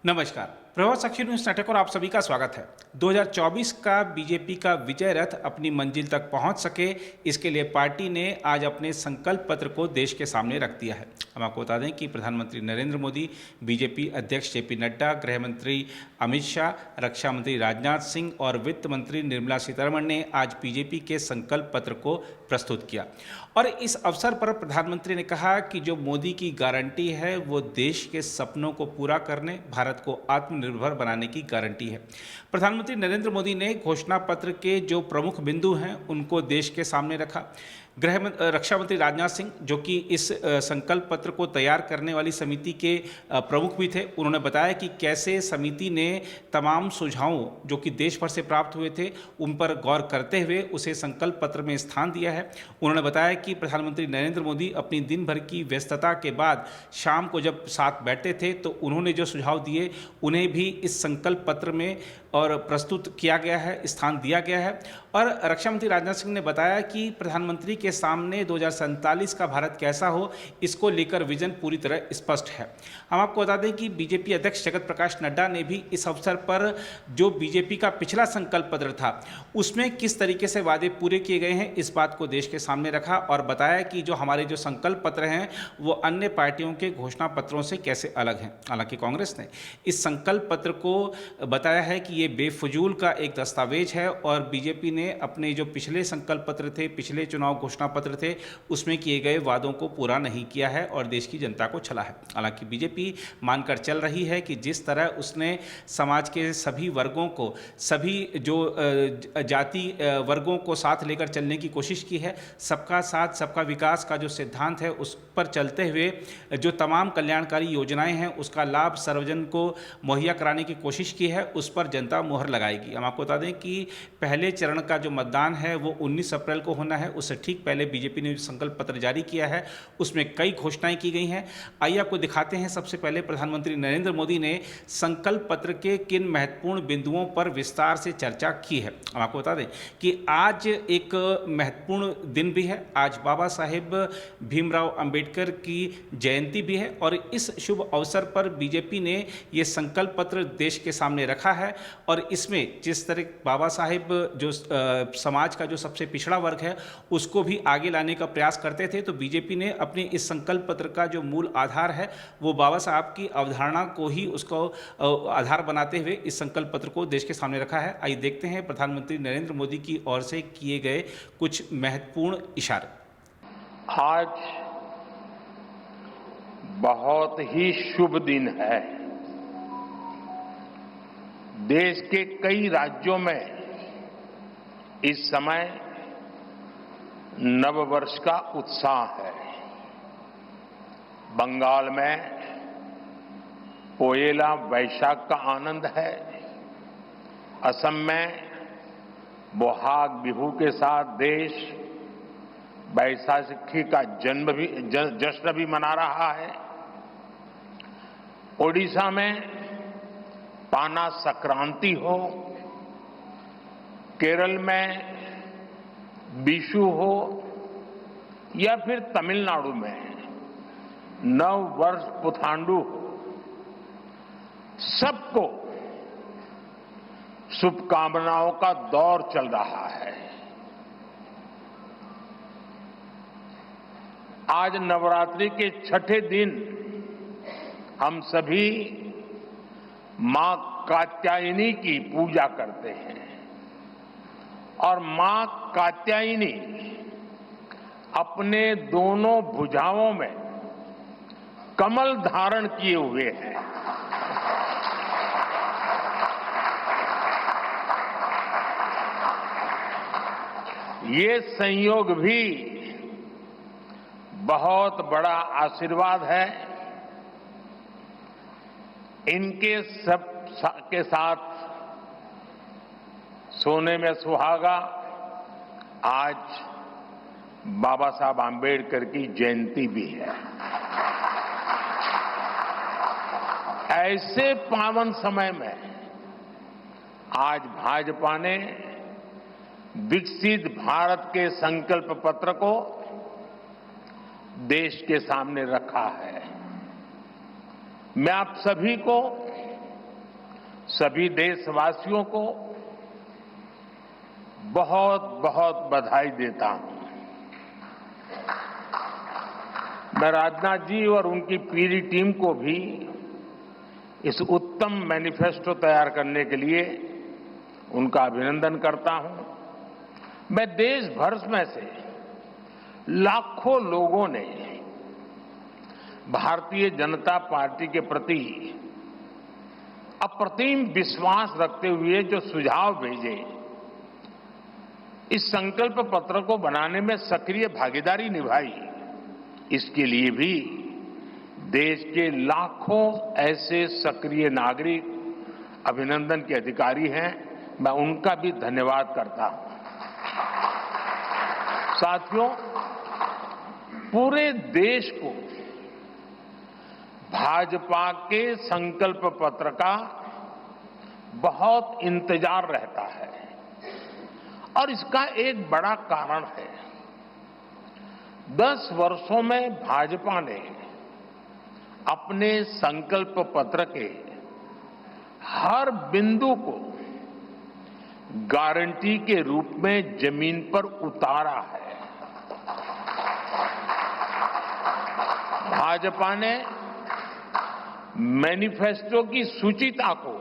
नमस्कार। प्रभात साक्षी news network और आप सभी का स्वागत है। 2024 का बीजेपी का विजय रथ अपनी मंजिल तक पहुंच सके, इसके लिए पार्टी ने आज अपने संकल्प पत्र को देश के सामने रख दिया है। हम आपको बता दें कि प्रधानमंत्री नरेंद्र मोदी, बीजेपी अध्यक्ष जेपी नड्डा, गृह मंत्री अमित शाह, रक्षा मंत्री राजनाथ सिंह और वित्त मंत्री निर्मला सीतारमण ने आज बीजेपी के संकल्प पत्र को प्रस्तुत किया। और इस अवसर पर प्रधानमंत्री ने कहा कि जो मोदी की गारंटी है वो देश के सपनों को पूरा करने, भारत को आत्मनिर्भर बनाने की गारंटी है। प्रधानमंत्री नरेंद्र मोदी ने घोषणा पत्र के जो प्रमुख बिंदु हैं उनको देश के सामने रखा। रक्षा मंत्री राजनाथ सिंह, जो कि इस संकल्प पत्र को तैयार करने वाली समिति के प्रमुख भी थे, उन्होंने बताया कि कैसे समिति ने तमाम सुझावों जो कि देश भर से प्राप्त हुए थे उन पर गौर करते हुए उसे संकल्प पत्र में स्थान दिया है। उन्होंने बताया कि प्रधानमंत्री नरेंद्र मोदी अपनी दिन भर की व्यस्तता के बाद शाम को जब साथ बैठते थे तो उन्होंने जो सुझाव दिए उन्हें भी इस संकल्प पत्र में और प्रस्तुत किया गया है, स्थान दिया गया है। और रक्षा मंत्री राजनाथ सिंह ने बताया कि प्रधानमंत्री के सामने 2047 का भारत कैसा हो, इसको लेकर विजन पूरी तरह स्पष्ट है। हम आपको बता दें कि बीजेपी अध्यक्ष जगत प्रकाश नड्डा ने भी इस अवसर पर जो बीजेपी का पिछला संकल्प पत्र था उसमें किस तरीके से वादे पूरे किए गए हैं, इस बात को देश के सामने रखा और बताया कि जो हमारे जो संकल्प पत्र हैं वो अन्य पार्टियों के घोषणा पत्रों से कैसे अलग हैं। हालांकि कांग्रेस ने इस संकल्प पत्र को बताया है कि ये बेफजूल का एक दस्तावेज है और बीजेपी ने अपने जो पिछले संकल्प पत्र थे, पिछले चुनाव घोषणा पत्र थे, उसमें किए गए वादों को पूरा नहीं किया है और देश की जनता को छला है। हालांकि बीजेपी मानकर चल रही है कि जिस तरह उसने समाज के सभी वर्गों को, सभी जो जाति वर्गों को साथ लेकर चलने की कोशिश की है, सबका साथ सबका विकास का जो सिद्धांत है उस पर चलते हुए जो तमाम कल्याणकारी योजनाएं हैं उसका लाभ सर्वजन को मुहैया कराने की कोशिश की है, उस पर जनता मोहर लगाएगी। हम आपको बता दें कि पहले चरण का जो मतदान है वो 19 अप्रैल को होना है। उससे ठीक पहले बीजेपी ने संकल्प पत्र जारी किया है, उसमें कई घोषणाएं की गई हैं। आइए आपको दिखाते हैं। सबसे पहले प्रधानमंत्री नरेंद्र मोदी ने संकल्प पत्र के किन महत्वपूर्ण बिंदुओं पर विस्तार से चर्चा की है। हम आपको बता दें कि आज एक महत्वपूर्ण दिन भी है। आज बाबा साहेब भीमराव अंबेडकर की जयंती भी है और इस शुभ अवसर पर बीजेपी ने ये संकल्प पत्र देश के सामने रखा है। और इसमें जिस तरह बाबा साहेब जो समाज का जो सबसे पिछड़ा वर्ग है उसको भी आगे लाने का प्रयास करते थे, तो बीजेपी ने अपने इस संकल्प पत्र का जो मूल आधार है वो बाबा साहब की अवधारणा को ही उसको आधार बनाते हुए इस संकल्प पत्र को देश के सामने रखा है। आइए देखते हैं प्रधानमंत्री नरेंद्र मोदी की ओर से किए गए कुछ महत्वपूर्ण इशारे। आज बहुत ही शुभ दिन है। देश के कई राज्यों में इस समय नववर्ष का उत्साह है। बंगाल में पोएला वैशाख का आनंद है। असम में बोहाग बिहू के साथ देश बैसाखी का जश्न भी मना रहा है। ओडिशा में पाना संक्रांति हो, केरल में बिशु हो या फिर तमिलनाडु में नव वर्ष पुथांडु हो, सबको शुभकामनाओं का दौर चल रहा है। आज नवरात्रि के छठे दिन हम सभी मां कात्यायनी की पूजा करते हैं और मां कात्यायनी अपने दोनों भुजाओं में कमल धारण किए हुए हैं। ये संयोग भी बहुत बड़ा आशीर्वाद है। इनके सब के साथ सोने में सुहागा आज बाबा साहब आम्बेडकर की जयंती भी है। ऐसे पावन समय में आज भाजपा ने विकसित भारत के संकल्प पत्र को देश के सामने रखा है। मैं आप सभी को सभी देशवासियों को बहुत बहुत बधाई देता हूं। मैं राजनाथ जी और उनकी पूरी टीम को भी इस उत्तम मैनिफेस्टो तैयार करने के लिए उनका अभिनंदन करता हूं। मैं देश भर में से लाखों लोगों ने भारतीय जनता पार्टी के प्रति अप्रतिम विश्वास रखते हुए जो सुझाव भेजे, इस संकल्प पत्र को बनाने में सक्रिय भागीदारी निभाई, इसके लिए भी देश के लाखों ऐसे सक्रिय नागरिक अभिनंदन के अधिकारी हैं, मैं उनका भी धन्यवाद करता हूं। साथियों, पूरे देश को भाजपा के संकल्प पत्र का बहुत इंतजार रहता है और इसका एक बड़ा कारण है। 10 वर्षों में भाजपा ने अपने संकल्प पत्र के हर बिंदु को गारंटी के रूप में जमीन पर उतारा है। भाजपा ने मैनिफेस्टो की सूचिता को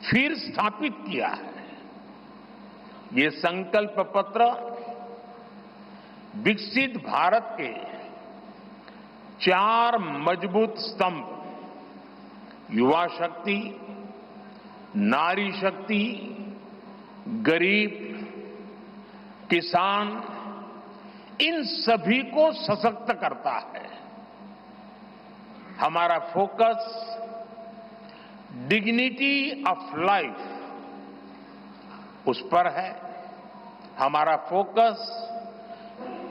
फिर स्थापित किया है। ये संकल्प पत्र विकसित भारत के 4 मजबूत स्तंभ, युवा शक्ति, नारी शक्ति, गरीब, किसान, इन सभी को सशक्त करता है। हमारा फोकस डिग्निटी ऑफ लाइफ उस पर है। हमारा फोकस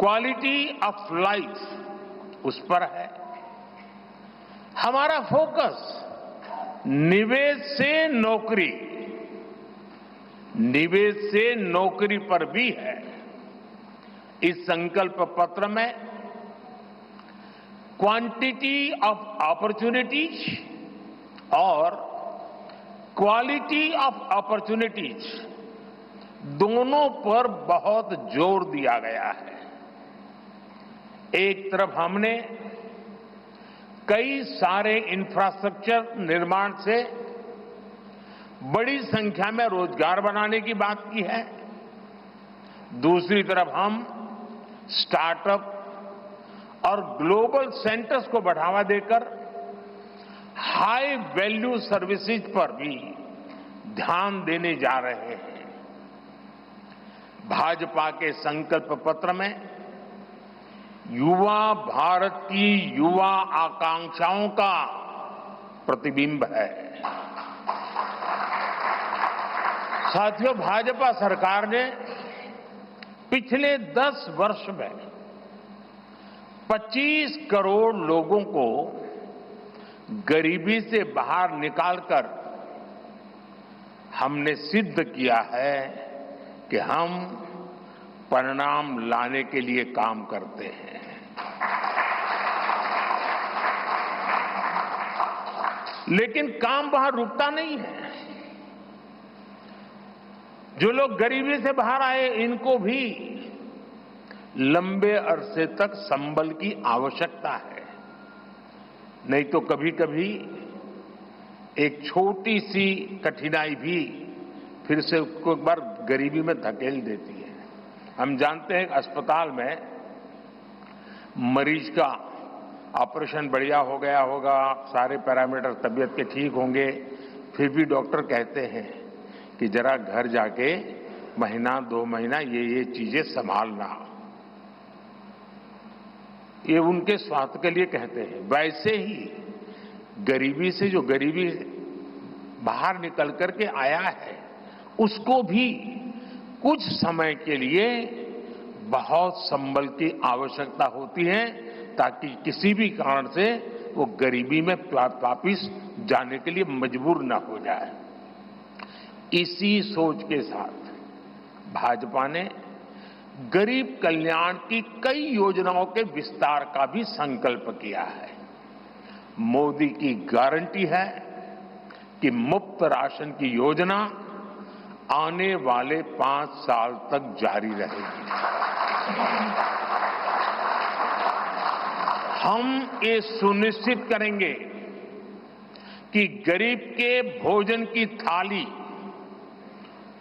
क्वालिटी ऑफ लाइफ उस पर है। हमारा फोकस निवेश से नौकरी पर भी है। इस संकल्प पत्र में क्वांटिटी ऑफ अपॉर्चुनिटीज और क्वालिटी ऑफ अपॉर्चुनिटीज दोनों पर बहुत जोर दिया गया है। एक तरफ हमने कई सारे इंफ्रास्ट्रक्चर निर्माण से बड़ी संख्या में रोजगार बनाने की बात की है। दूसरी तरफ हम स्टार्टअप और ग्लोबल सेंटर्स को बढ़ावा देकर हाई वैल्यू सर्विसेज पर भी ध्यान देने जा रहे हैं। भाजपा के संकल्प पत्र में युवा भारत की युवा आकांक्षाओं का प्रतिबिंब है। साथियों, भाजपा सरकार ने पिछले 10 वर्ष में 25 करोड़ लोगों को गरीबी से बाहर निकालकर हमने सिद्ध किया है कि हम परिणाम लाने के लिए काम करते हैं। लेकिन काम वहां रुकता नहीं है। जो लोग गरीबी से बाहर आए, इनको भी लंबे अरसे तक संबल की आवश्यकता है। नहीं तो कभी कभी एक छोटी सी कठिनाई भी फिर से उसको एक बार गरीबी में धकेल देती है। हम जानते हैं कि अस्पताल में मरीज का ऑपरेशन बढ़िया हो गया होगा, सारे पैरामीटर तबीयत के ठीक होंगे, फिर भी डॉक्टर कहते हैं कि जरा घर जाके महीना 2 महीना ये चीजें संभालना। ये उनके स्वास्थ्य के लिए कहते हैं। वैसे ही गरीबी से जो गरीबी बाहर निकल करके आया है, उसको भी कुछ समय के लिए बहुत संबल की आवश्यकता होती है, ताकि किसी भी कारण से वो गरीबी में वापिस जाने के लिए मजबूर न हो जाए। इसी सोच के साथ भाजपा ने गरीब कल्याण की कई योजनाओं के विस्तार का भी संकल्प किया है। मोदी की गारंटी है कि मुफ्त राशन की योजना आने वाले 5 साल तक जारी रहेगी। हम ये सुनिश्चित करेंगे कि गरीब के भोजन की थाली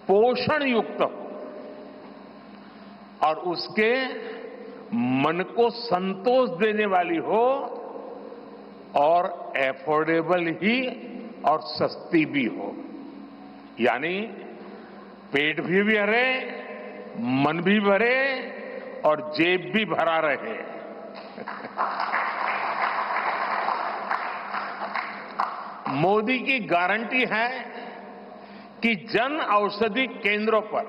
पोषण युक्त हो और उसके मन को संतोष देने वाली हो और एफोर्डेबल ही और सस्ती भी हो, यानी पेट भी भरे, मन भी भरे और जेब भी भरा रहे। मोदी की गारंटी है कि जन औषधि केंद्रों पर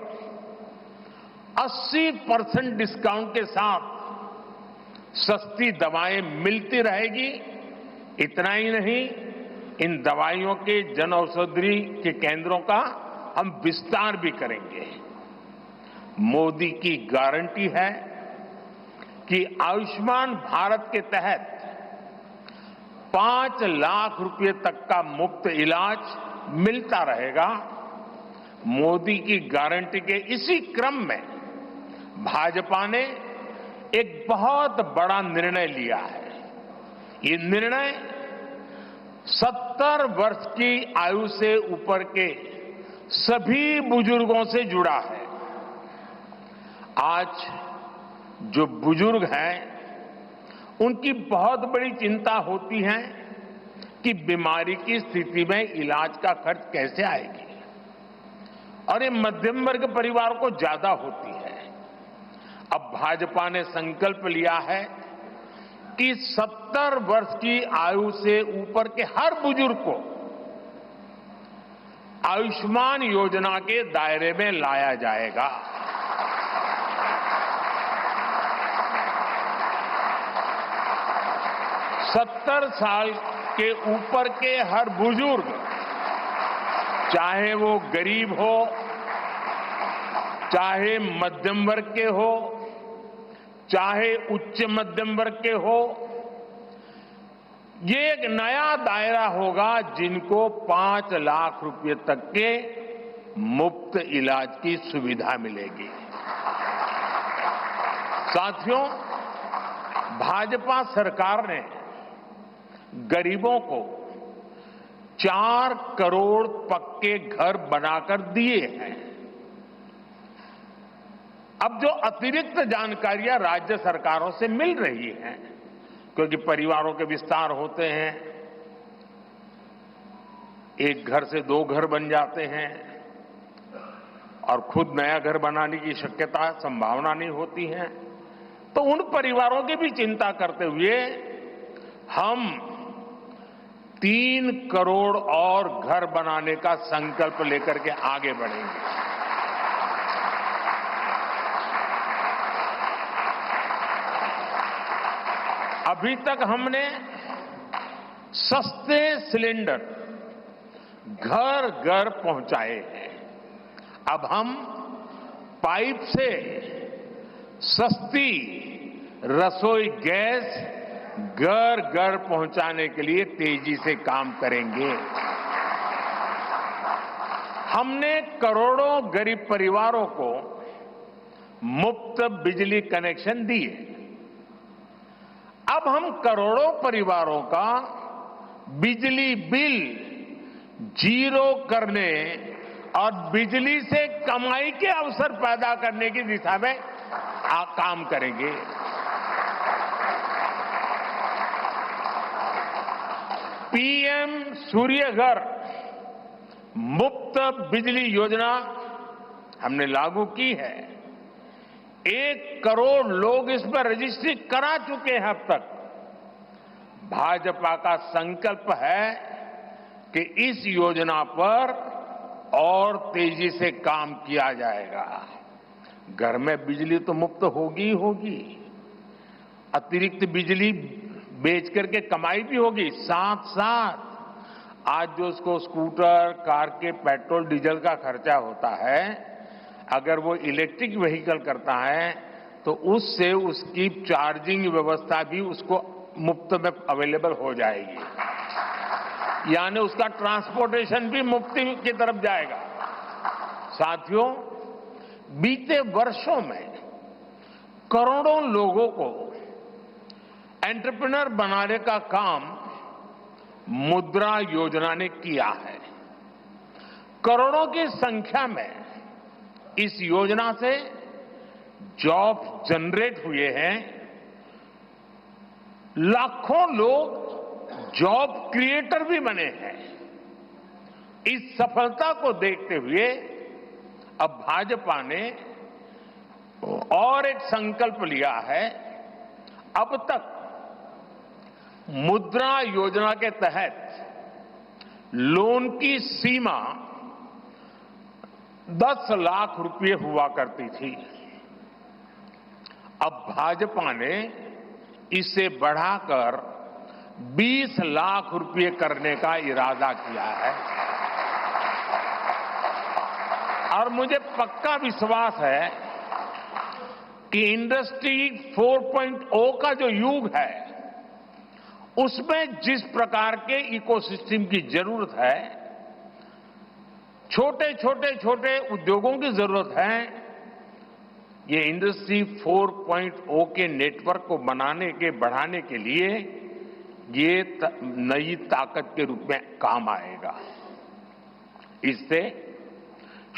80% डिस्काउंट के साथ सस्ती दवाएं मिलती रहेगी। इतना ही नहीं, इन दवाइयों के जन औषधि के केंद्रों का हम विस्तार भी करेंगे। मोदी की गारंटी है कि आयुष्मान भारत के तहत 5 लाख रुपए तक का मुफ्त इलाज मिलता रहेगा। मोदी की गारंटी के इसी क्रम में भाजपा ने एक बहुत बड़ा निर्णय लिया है। ये निर्णय 70 वर्ष की आयु से ऊपर के सभी बुजुर्गों से जुड़ा है। आज जो बुजुर्ग हैं, उनकी बहुत बड़ी चिंता होती है कि बीमारी की स्थिति में इलाज का खर्च कैसे आएगी, और ये मध्यम वर्ग परिवार को ज्यादा होती है। अब भाजपा ने संकल्प लिया है कि 70 वर्ष की आयु से ऊपर के हर बुजुर्ग को आयुष्मान योजना के दायरे में लाया जाएगा। सत्तर साल के ऊपर के हर बुजुर्ग, चाहे वो गरीब हो, चाहे मध्यम वर्ग के हो, चाहे उच्च मध्यम वर्ग के हो, ये एक नया दायरा होगा जिनको 5 लाख रुपए तक के मुफ्त इलाज की सुविधा मिलेगी। साथियों, भाजपा सरकार ने गरीबों को 4 करोड़ पक्के घर बनाकर दिए हैं। अब जो अतिरिक्त जानकारियां राज्य सरकारों से मिल रही हैं, क्योंकि परिवारों के विस्तार होते हैं, एक घर से 2 घर बन जाते हैं और खुद नया घर बनाने की शक्यता, संभावना नहीं होती है, तो उन परिवारों की भी चिंता करते हुए हम 3 करोड़ और घर बनाने का संकल्प लेकर के आगे बढ़ेंगे। अभी तक हमने सस्ते सिलेंडर घर घर पहुंचाए हैं। अब हम पाइप से सस्ती रसोई गैस घर घर पहुंचाने के लिए तेजी से काम करेंगे। हमने करोड़ों गरीब परिवारों को मुफ्त बिजली कनेक्शन दिए। अब हम करोड़ों परिवारों का बिजली बिल 0 करने और बिजली से कमाई के अवसर पैदा करने की दिशा में काम करेंगे। पीएम सूर्य घर मुफ्त बिजली योजना हमने लागू की है। 1 करोड़ लोग इस पर रजिस्ट्री करा चुके हैं अब तक। भाजपा का संकल्प है कि इस योजना पर और तेजी से काम किया जाएगा। घर में बिजली तो मुफ्त होगी ही होगी, अतिरिक्त बिजली बेच करके कमाई भी होगी। साथ साथ आज जो उसको स्कूटर, कार के पेट्रोल डीजल का खर्चा होता है, अगर वो इलेक्ट्रिक व्हीकल करता है तो उससे उसकी चार्जिंग व्यवस्था भी उसको मुफ्त में अवेलेबल हो जाएगी। यानी उसका ट्रांसपोर्टेशन भी मुफ्ती की तरफ जाएगा। साथियों, बीते वर्षों में करोड़ों लोगों को एंटरप्रेन्योर बनाने का काम मुद्रा योजना ने किया है। करोड़ों की संख्या में इस योजना से जॉब जनरेट हुए हैं। लाखों लोग जॉब क्रिएटर भी बने हैं। इस सफलता को देखते हुए अब भाजपा ने और एक संकल्प लिया है। अब तक मुद्रा योजना के तहत लोन की सीमा 10 लाख रुपए हुआ करती थी। अब भाजपा ने इसे बढ़ाकर 20 लाख रुपए करने का इरादा किया है और मुझे पक्का विश्वास है कि इंडस्ट्री 4.0 का जो युग है उसमें जिस प्रकार के इकोसिस्टम की जरूरत है, छोटे उद्योगों की जरूरत है, ये इंडस्ट्री 4.0 के नेटवर्क को बढ़ाने के लिए ये नई ताकत के रूप में काम आएगा। इससे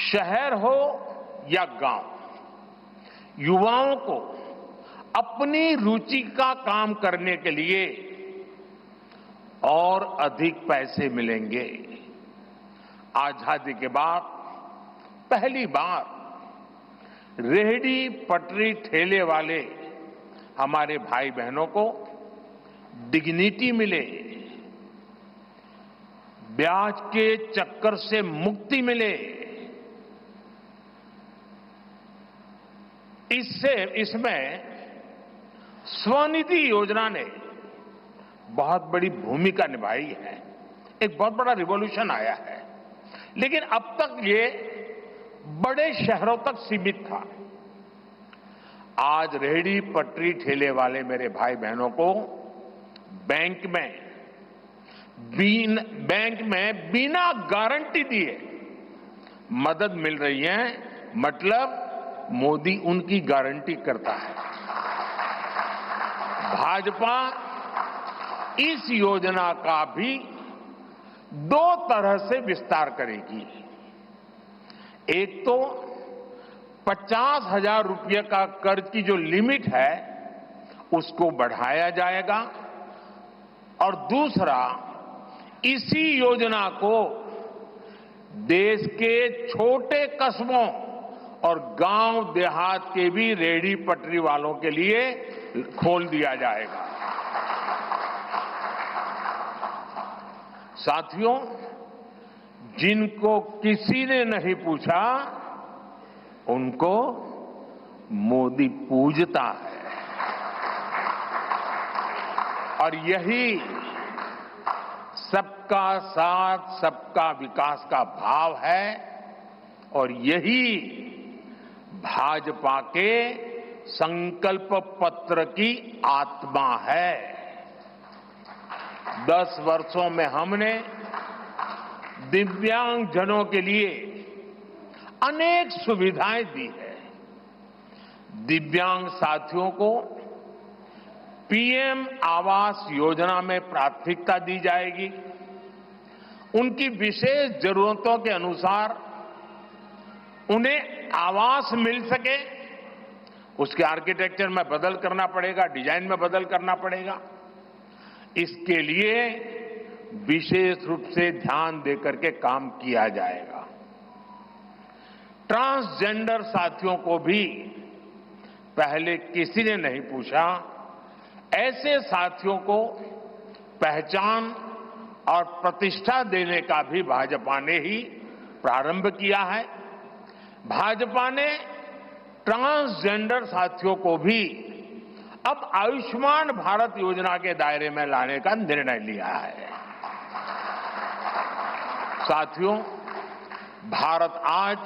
शहर हो या गांव, युवाओं को अपनी रुचि का काम करने के लिए और अधिक पैसे मिलेंगे। आजादी के बाद पहली बार रेहड़ी पटरी ठेले वाले हमारे भाई बहनों को डिग्निटी मिले, ब्याज के चक्कर से मुक्ति मिले। इसमें स्वनिधि योजना ने बहुत बड़ी भूमिका निभाई है। एक बहुत बड़ा रिवॉल्यूशन आया है, लेकिन अब तक ये बड़े शहरों तक सीमित था। आज रेहड़ी पटरी ठेले वाले मेरे भाई बहनों को बैंक में बिना गारंटी दिए मदद मिल रही है। मतलब मोदी उनकी गारंटी करता है। भाजपा इस योजना का भी 2 तरह से विस्तार करेगी। एक तो 50,000 रुपये का कर्ज की जो लिमिट है उसको बढ़ाया जाएगा और दूसरा, इसी योजना को देश के छोटे कस्बों और गांव देहात के भी रेहड़ी पटरी वालों के लिए खोल दिया जाएगा। साथियों, जिनको किसी ने नहीं पूछा उनको मोदी पूजता है और यही सबका साथ सबका विकास का भाव है और यही भाजपा के संकल्प पत्र की आत्मा है। 10 वर्षों में हमने दिव्यांगजनों के लिए अनेक सुविधाएं दी है। दिव्यांग साथियों को पीएम आवास योजना में प्राथमिकता दी जाएगी। उनकी विशेष जरूरतों के अनुसार उन्हें आवास मिल सके, उसके आर्किटेक्चर में बदल करना पड़ेगा, डिजाइन में बदल करना पड़ेगा। इसके लिए विशेष रूप से ध्यान देकर के काम किया जाएगा। ट्रांसजेंडर साथियों को भी पहले किसी ने नहीं पूछा। ऐसे साथियों को पहचान और प्रतिष्ठा देने का भी भाजपा ने ही प्रारंभ किया है। भाजपा ने ट्रांसजेंडर साथियों को भी अब आयुष्मान भारत योजना के दायरे में लाने का निर्णय लिया है। साथियों, भारत आज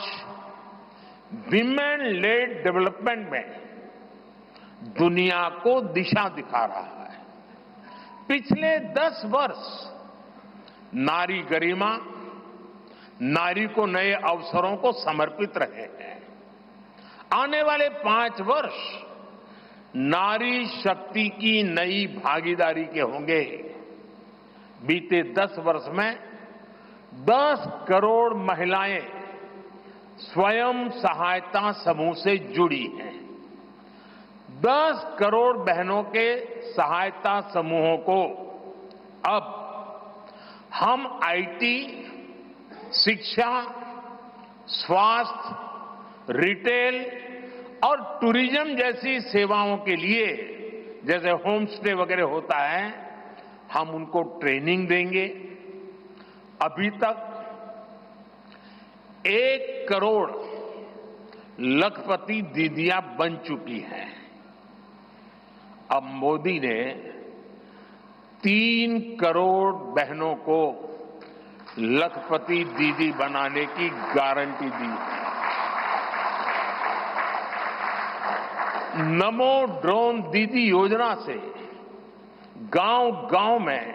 विमेन लेड डेवलपमेंट में दुनिया को दिशा दिखा रहा है। पिछले 10 वर्ष नारी गरिमा, नारी को नए अवसरों को समर्पित रहे हैं। आने वाले 5 वर्ष नारी शक्ति की नई भागीदारी के होंगे। बीते 10 वर्ष में 10 करोड़ महिलाएं स्वयं सहायता समूह से जुड़ी हैं। 10 करोड़ बहनों के सहायता समूहों को अब हम आईटी, शिक्षा, स्वास्थ्य, रिटेल और टूरिज्म जैसी सेवाओं के लिए, जैसे होम स्टे वगैरह होता है, हम उनको ट्रेनिंग देंगे। अभी तक 1 करोड़ लखपति दीदियां बन चुकी हैं। अब मोदी ने 3 करोड़ बहनों को लखपति दीदी बनाने की गारंटी दी है। नमो ड्रोन दीदी योजना से गांव-गांव में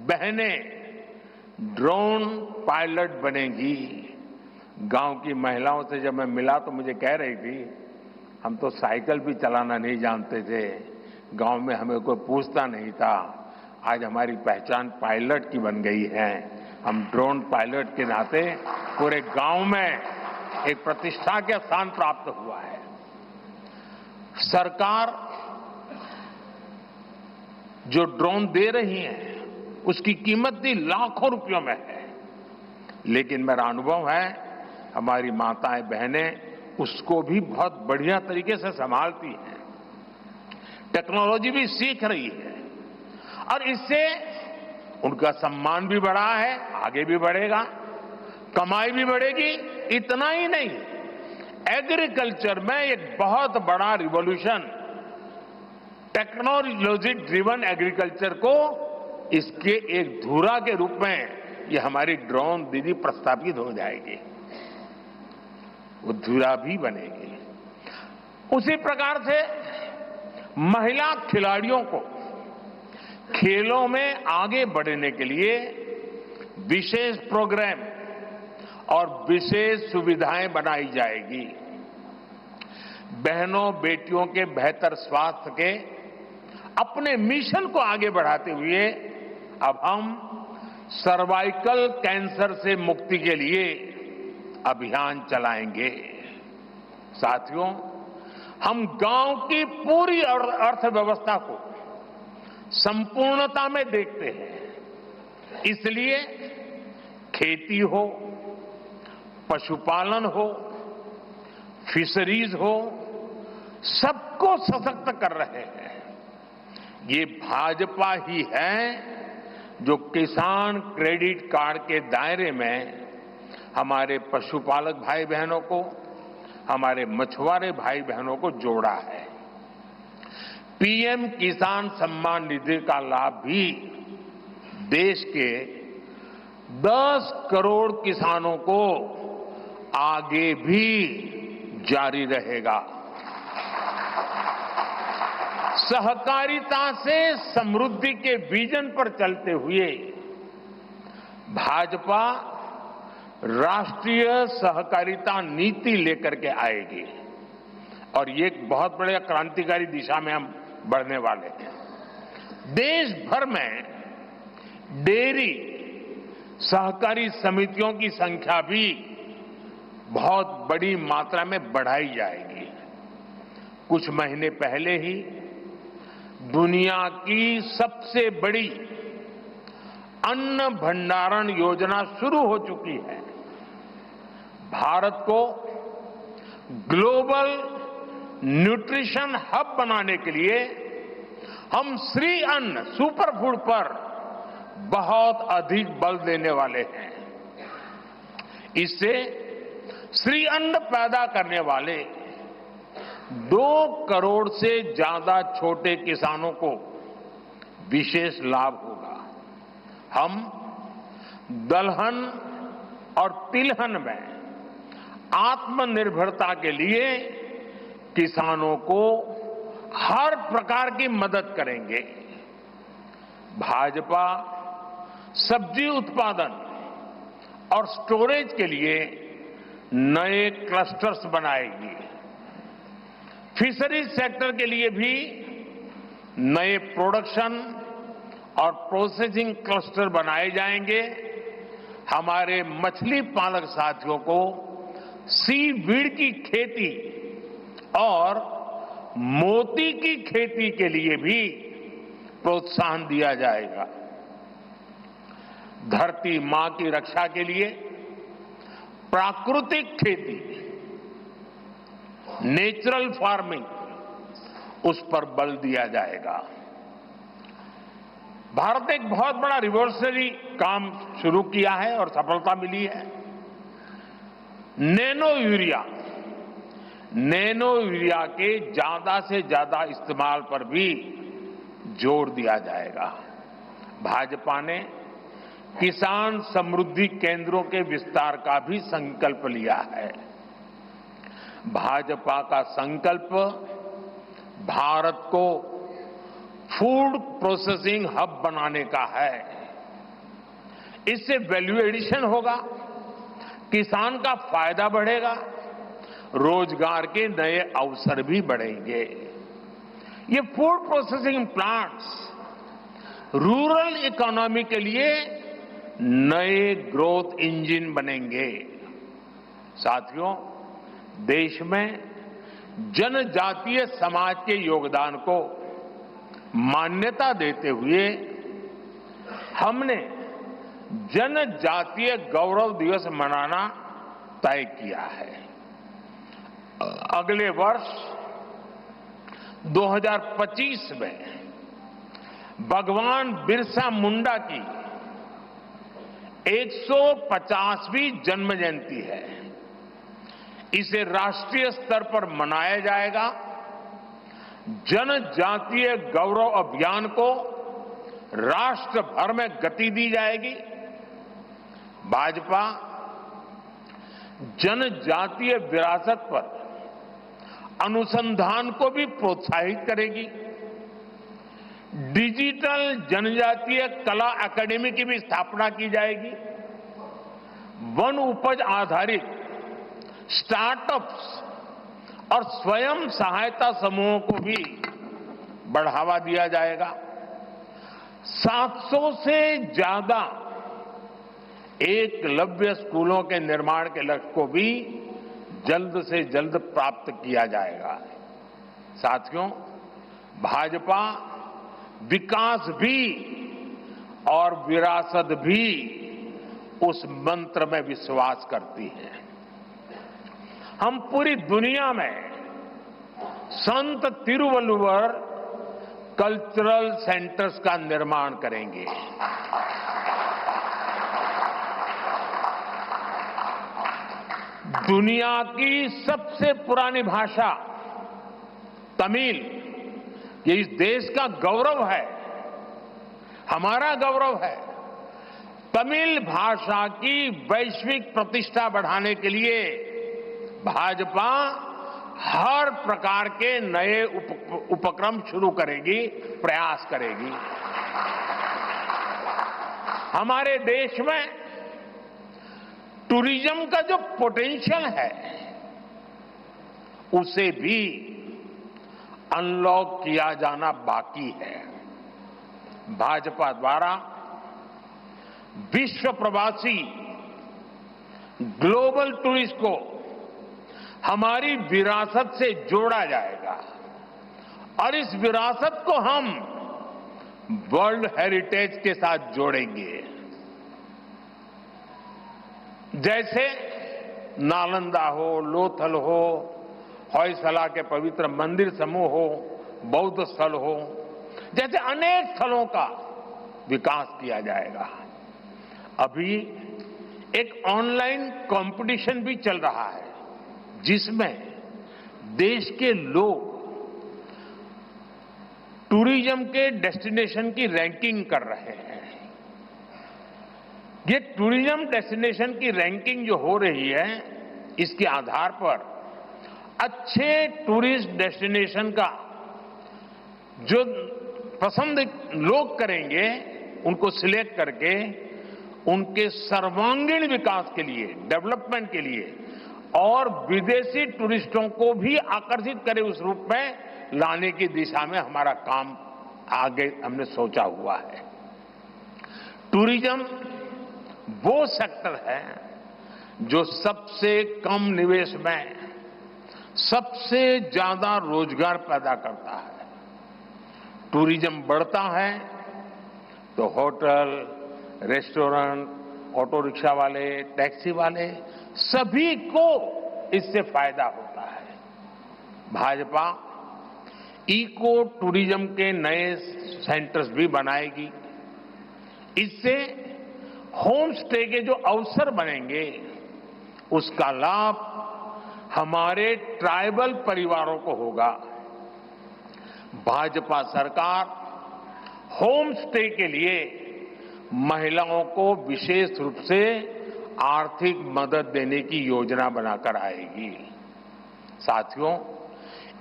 बहनें ड्रोन पायलट बनेंगी। गांव की महिलाओं से जब मैं मिला तो मुझे कह रही थी, हम तो साइकिल भी चलाना नहीं जानते थे, गांव में हमें कोई पूछता नहीं था, आज हमारी पहचान पायलट की बन गई है। हम ड्रोन पायलट के नाते पूरे गांव में एक प्रतिष्ठा का स्थान प्राप्त हुआ है। सरकार जो ड्रोन दे रही है उसकी कीमत भी लाखों रुपयों में है, लेकिन मेरा अनुभव है हमारी माताएं बहनें उसको भी बहुत बढ़िया तरीके से संभालती हैं। टेक्नोलॉजी भी सीख रही है और इससे उनका सम्मान भी बढ़ा है, आगे भी बढ़ेगा, कमाई भी बढ़ेगी। इतना ही नहीं, एग्रीकल्चर में एक बहुत बड़ा रिवॉल्यूशन, टेक्नोलॉजी ड्रिवन एग्रीकल्चर को इसके एक धुरा के रूप में ये हमारी ड्रोन दीदी प्रस्थापित हो जाएगी, वो धुरा भी बनेगी। उसी प्रकार से महिला खिलाड़ियों को खेलों में आगे बढ़ने के लिए विशेष प्रोग्राम और विशेष सुविधाएं बनाई जाएगी। बहनों बेटियों के बेहतर स्वास्थ्य के अपने मिशन को आगे बढ़ाते हुए अब हम सर्वाइकल कैंसर से मुक्ति के लिए अभियान चलाएंगे। साथियों, हम गांव की पूरी अर्थव्यवस्था को संपूर्णता में देखते हैं, इसलिए खेती हो, पशुपालन हो, फिशरीज हो, सबको सशक्त कर रहे हैं। ये भाजपा ही है जो किसान क्रेडिट कार्ड के दायरे में हमारे पशुपालक भाई बहनों को, हमारे मछुआरे भाई बहनों को जोड़ा है। पीएम किसान सम्मान निधि का लाभ भी देश के 10 करोड़ किसानों को आगे भी जारी रहेगा। सहकारिता से समृद्धि के विजन पर चलते हुए भाजपा राष्ट्रीय सहकारिता नीति लेकर के आएगी और ये एक बहुत बड़े क्रांतिकारी दिशा में हम बढ़ने वाले हैं। देश भर में डेयरी सहकारी समितियों की संख्या भी बहुत बड़ी मात्रा में बढ़ाई जाएगी। कुछ महीने पहले ही दुनिया की सबसे बड़ी अन्न भंडारण योजना शुरू हो चुकी है। भारत को ग्लोबल न्यूट्रिशन हब बनाने के लिए हम श्री अन्न सुपरफूड पर बहुत अधिक बल देने वाले हैं। इससे श्री अन्न पैदा करने वाले 2 करोड़ से ज्यादा छोटे किसानों को विशेष लाभ होगा। हम दलहन और तिलहन में आत्मनिर्भरता के लिए किसानों को हर प्रकार की मदद करेंगे। भाजपा सब्जी उत्पादन और स्टोरेज के लिए नए क्लस्टर्स बनाएगी। फिशरीज सेक्टर के लिए भी नए प्रोडक्शन और प्रोसेसिंग क्लस्टर बनाए जाएंगे। हमारे मछली पालक साथियों को सीवीड की खेती और मोती की खेती के लिए भी प्रोत्साहन दिया जाएगा। धरती मां की रक्षा के लिए प्राकृतिक खेती, नेचुरल फार्मिंग, उस पर बल दिया जाएगा। भारत ने एक बहुत बड़ा रिवॉल्यूशनरी काम शुरू किया है और सफलता मिली है। नैनो यूरिया के ज्यादा से ज्यादा इस्तेमाल पर भी जोर दिया जाएगा। भाजपा ने किसान समृद्धि केंद्रों के विस्तार का भी संकल्प लिया है। भाजपा का संकल्प भारत को फूड प्रोसेसिंग हब बनाने का है। इससे वैल्यू एडिशन होगा, किसान का फायदा बढ़ेगा, रोजगार के नए अवसर भी बढ़ेंगे। ये food processing plants rural economy के लिए नए ग्रोथ इंजन बनेंगे। साथियों, देश में जनजातीय समाज के योगदान को मान्यता देते हुए हमने जनजातीय गौरव दिवस मनाना तय किया है। अगले वर्ष 2025 में भगवान बिरसा मुंडा की 150वीं जन्म जयंती है। इसे राष्ट्रीय स्तर पर मनाया जाएगा। जनजातीय गौरव अभियान को राष्ट्र भर में गति दी जाएगी। भाजपा जनजातीय विरासत पर अनुसंधान को भी प्रोत्साहित करेगी। डिजिटल जनजातीय कला एकेडमी की भी स्थापना की जाएगी। वन उपज आधारित स्टार्टअप्स और स्वयं सहायता समूहों को भी बढ़ावा दिया जाएगा। 700 से ज्यादा एकलव्य स्कूलों के निर्माण के लक्ष्य को भी जल्द से जल्द प्राप्त किया जाएगा। साथियों, भाजपा विकास भी और विरासत भी उस मंत्र में विश्वास करती है। हम पूरी दुनिया में संत तिरुवल्लुवर कल्चरल सेंटर्स का निर्माण करेंगे। दुनिया की सबसे पुरानी भाषा तमिल, ये इस देश का गौरव है, हमारा गौरव है। तमिल भाषा की वैश्विक प्रतिष्ठा बढ़ाने के लिए भाजपा हर प्रकार के नए उपक्रम शुरू करेगी, प्रयास करेगी। हमारे देश में टूरिज्म का जो पोटेंशियल है उसे भी अनलॉक किया जाना बाकी है। भाजपा द्वारा विश्व प्रवासी ग्लोबल टूरिस्ट को हमारी विरासत से जोड़ा जाएगा और इस विरासत को हम वर्ल्ड हेरिटेज के साथ जोड़ेंगे। जैसे नालंदा हो, लोथल हो, होयसला के पवित्र मंदिर समूह हो, बौद्ध स्थल हो, जैसे अनेक स्थलों का विकास किया जाएगा। अभी एक ऑनलाइन कंपटीशन भी चल रहा है जिसमें देश के लोग टूरिज्म के डेस्टिनेशन की रैंकिंग कर रहे हैं। ये टूरिज्म डेस्टिनेशन की रैंकिंग जो हो रही है, इसके आधार पर अच्छे टूरिस्ट डेस्टिनेशन का जो पसंद लोग करेंगे उनको सिलेक्ट करके उनके सर्वांगीण विकास के लिए, डेवलपमेंट के लिए और विदेशी टूरिस्टों को भी आकर्षित करे उस रूप में लाने की दिशा में हमारा काम आगे हमने सोचा हुआ है। टूरिज्म वो सेक्टर है जो सबसे कम निवेश में सबसे ज्यादा रोजगार पैदा करता है। टूरिज्म बढ़ता है तो होटल, रेस्टोरेंट, ऑटो रिक्शा वाले, टैक्सी वाले सभी को इससे फायदा होता है। भाजपा इको टूरिज्म के नए सेंटर्स भी बनाएगी। इससे होम स्टे के जो अवसर बनेंगे उसका लाभ हमारे ट्राइबल परिवारों को होगा। भाजपा सरकार होम स्टे के लिए महिलाओं को विशेष रूप से आर्थिक मदद देने की योजना बनाकर आएगी। साथियों,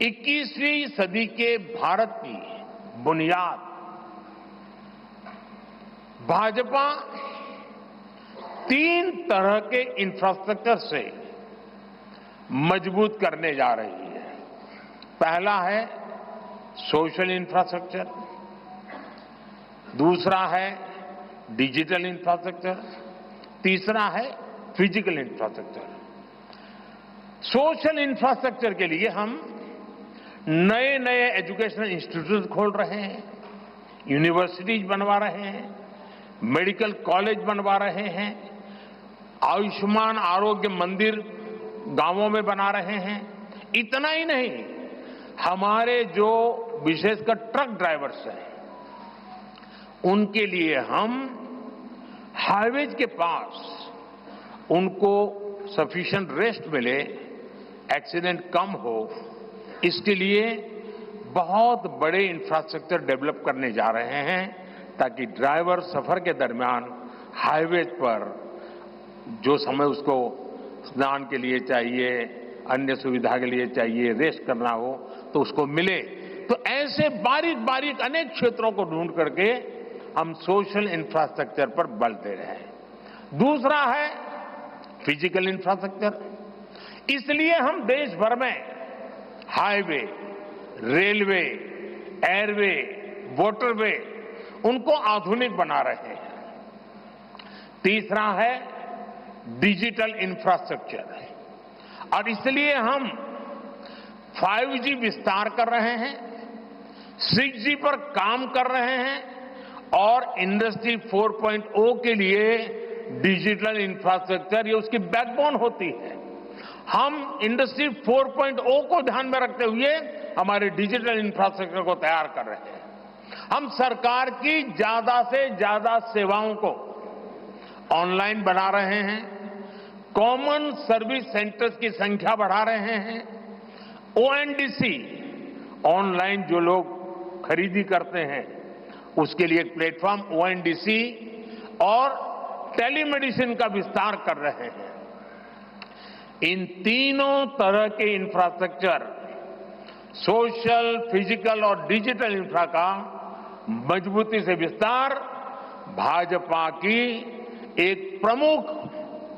21वीं सदी के भारत की बुनियाद भाजपा 3 तरह के इंफ्रास्ट्रक्चर से मजबूत करने जा रही है। पहला है सोशल इंफ्रास्ट्रक्चर, दूसरा है डिजिटल इंफ्रास्ट्रक्चर, तीसरा है फिजिकल इंफ्रास्ट्रक्चर। सोशल इंफ्रास्ट्रक्चर के लिए हम नए नए एजुकेशनल इंस्टीट्यूट खोल रहे हैं, यूनिवर्सिटीज बनवा रहे हैं, मेडिकल कॉलेज बनवा रहे हैं, आयुष्मान आरोग्य मंदिर गांवों में बना रहे हैं। इतना ही नहीं, हमारे जो विशेषकर ट्रक ड्राइवर्स हैं उनके लिए हम हाईवेज के पास उनको सफिशिएंट रेस्ट मिले, एक्सीडेंट कम हो, इसके लिए बहुत बड़े इंफ्रास्ट्रक्चर डेवलप करने जा रहे हैं ताकि ड्राइवर सफर के दरमियान हाईवेज पर जो समय उसको स्नान के लिए चाहिए, अन्य सुविधा के लिए चाहिए, रेस्ट करना हो तो उसको मिले। तो ऐसे बारीक बारीक अनेक क्षेत्रों को ढूंढ करके हम सोशल इंफ्रास्ट्रक्चर पर बल दे रहे हैं। दूसरा है फिजिकल इंफ्रास्ट्रक्चर। इसलिए हम देश भर में हाईवे, रेलवे, एयरवे, वाटरवे उनको आधुनिक बना रहे हैं। तीसरा है डिजिटल इंफ्रास्ट्रक्चर और इसलिए हम 5G विस्तार कर रहे हैं, 6G पर काम कर रहे हैं और इंडस्ट्री 4.0 के लिए डिजिटल इंफ्रास्ट्रक्चर ये उसकी बैकबोन होती है। हम इंडस्ट्री 4.0 को ध्यान में रखते हुए हमारे डिजिटल इंफ्रास्ट्रक्चर को तैयार कर रहे हैं। हम सरकार की ज्यादा से ज्यादा सेवाओं को ऑनलाइन बना रहे हैं, कॉमन सर्विस सेंटर्स की संख्या बढ़ा रहे हैं, ONDC ऑनलाइन जो लोग खरीदी करते हैं उसके लिए एक प्लेटफॉर्म ONDC और टेलीमेडिसिन का विस्तार कर रहे हैं। इन तीनों तरह के इंफ्रास्ट्रक्चर, सोशल, फिजिकल और डिजिटल इंफ्रा का मजबूती से विस्तार भाजपा की एक प्रमुख,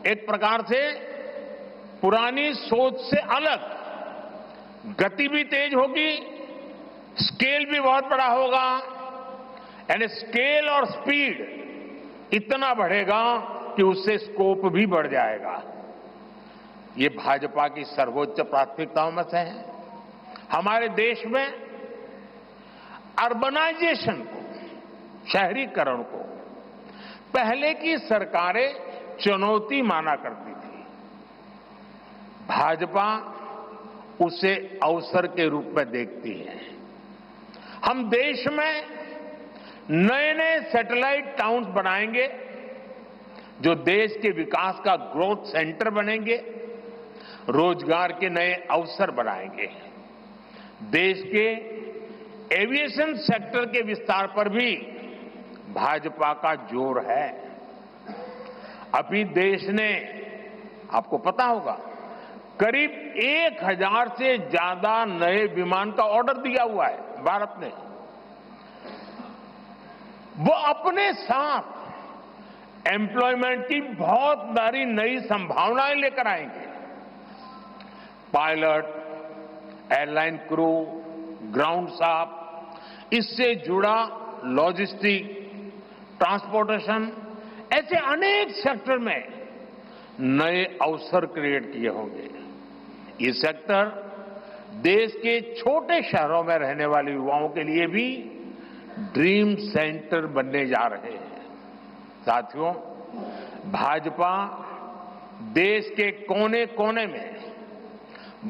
एक प्रकार से पुरानी सोच से अलग, गति भी तेज होगी, स्केल भी बहुत बड़ा होगा, यानी स्केल और स्पीड इतना बढ़ेगा कि उससे स्कोप भी बढ़ जाएगा। ये भाजपा की सर्वोच्च प्राथमिकताओं में से है। हमारे देश में अर्बनाइजेशन को, शहरीकरण को पहले की सरकारें चुनौती माना करती थी। भाजपा उसे अवसर के रूप में देखती है। हम देश में नए नए सैटेलाइट टाउन्स बनाएंगे जो देश के विकास का ग्रोथ सेंटर बनेंगे, रोजगार के नए अवसर बनाएंगे। देश के एविएशन सेक्टर के विस्तार पर भी भाजपा का जोर है। अभी देश ने, आपको पता होगा, करीब 1000 से ज्यादा नए विमान का ऑर्डर दिया हुआ है भारत ने। वो अपने साथ एम्प्लॉयमेंट की बहुत सारी नई संभावनाएं लेकर आएंगे। Pilot, airline crew, ground staff, इससे जुड़ा लॉजिस्टिक, ट्रांसपोर्टेशन, ऐसे अनेक सेक्टर में नए अवसर क्रिएट किए होंगे। ये सेक्टर देश के छोटे शहरों में रहने वाले युवाओं के लिए भी ड्रीम सेंटर बनने जा रहे हैं। साथियों, भाजपा देश के कोने कोने में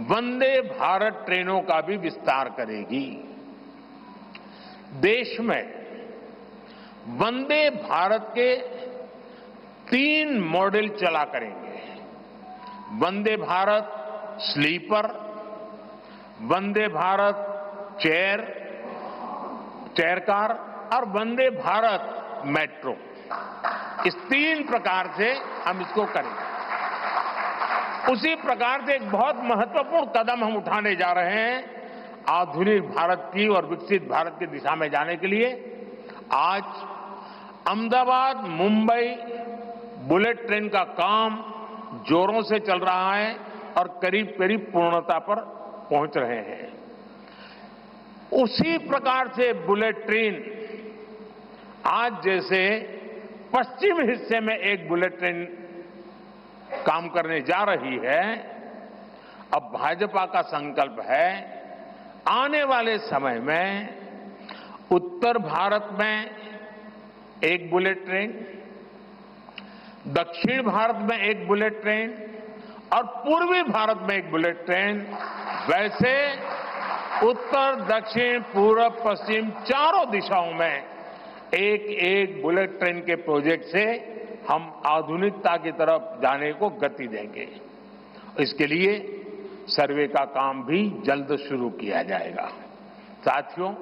वंदे भारत ट्रेनों का भी विस्तार करेगी। देश में वंदे भारत के 3 मॉडल चला करेंगे। Vande Bharat sleeper, Vande Bharat chair car और वंदे भारत मेट्रो। इस 3 प्रकार से हम इसको करेंगे। उसी प्रकार से एक बहुत महत्वपूर्ण कदम हम उठाने जा रहे हैं आधुनिक भारत की और विकसित भारत की दिशा में जाने के लिए। आज अहमदाबाद मुंबई बुलेट ट्रेन का काम जोरों से चल रहा है और करीब करीब पूर्णता पर पहुंच रहे हैं। उसी प्रकार से बुलेट ट्रेन आज जैसे पश्चिम हिस्से में एक बुलेट ट्रेन काम करने जा रही है, अब भाजपा का संकल्प है आने वाले समय में उत्तर भारत में एक बुलेट ट्रेन, दक्षिण भारत में एक बुलेट ट्रेन और पूर्वी भारत में एक बुलेट ट्रेन, वैसे उत्तर, दक्षिण, पूर्व, पश्चिम चारों दिशाओं में एक एक बुलेट ट्रेन के प्रोजेक्ट से हम आधुनिकता की तरफ जाने को गति देंगे। इसके लिए सर्वे का काम भी जल्द शुरू किया जाएगा। साथियों,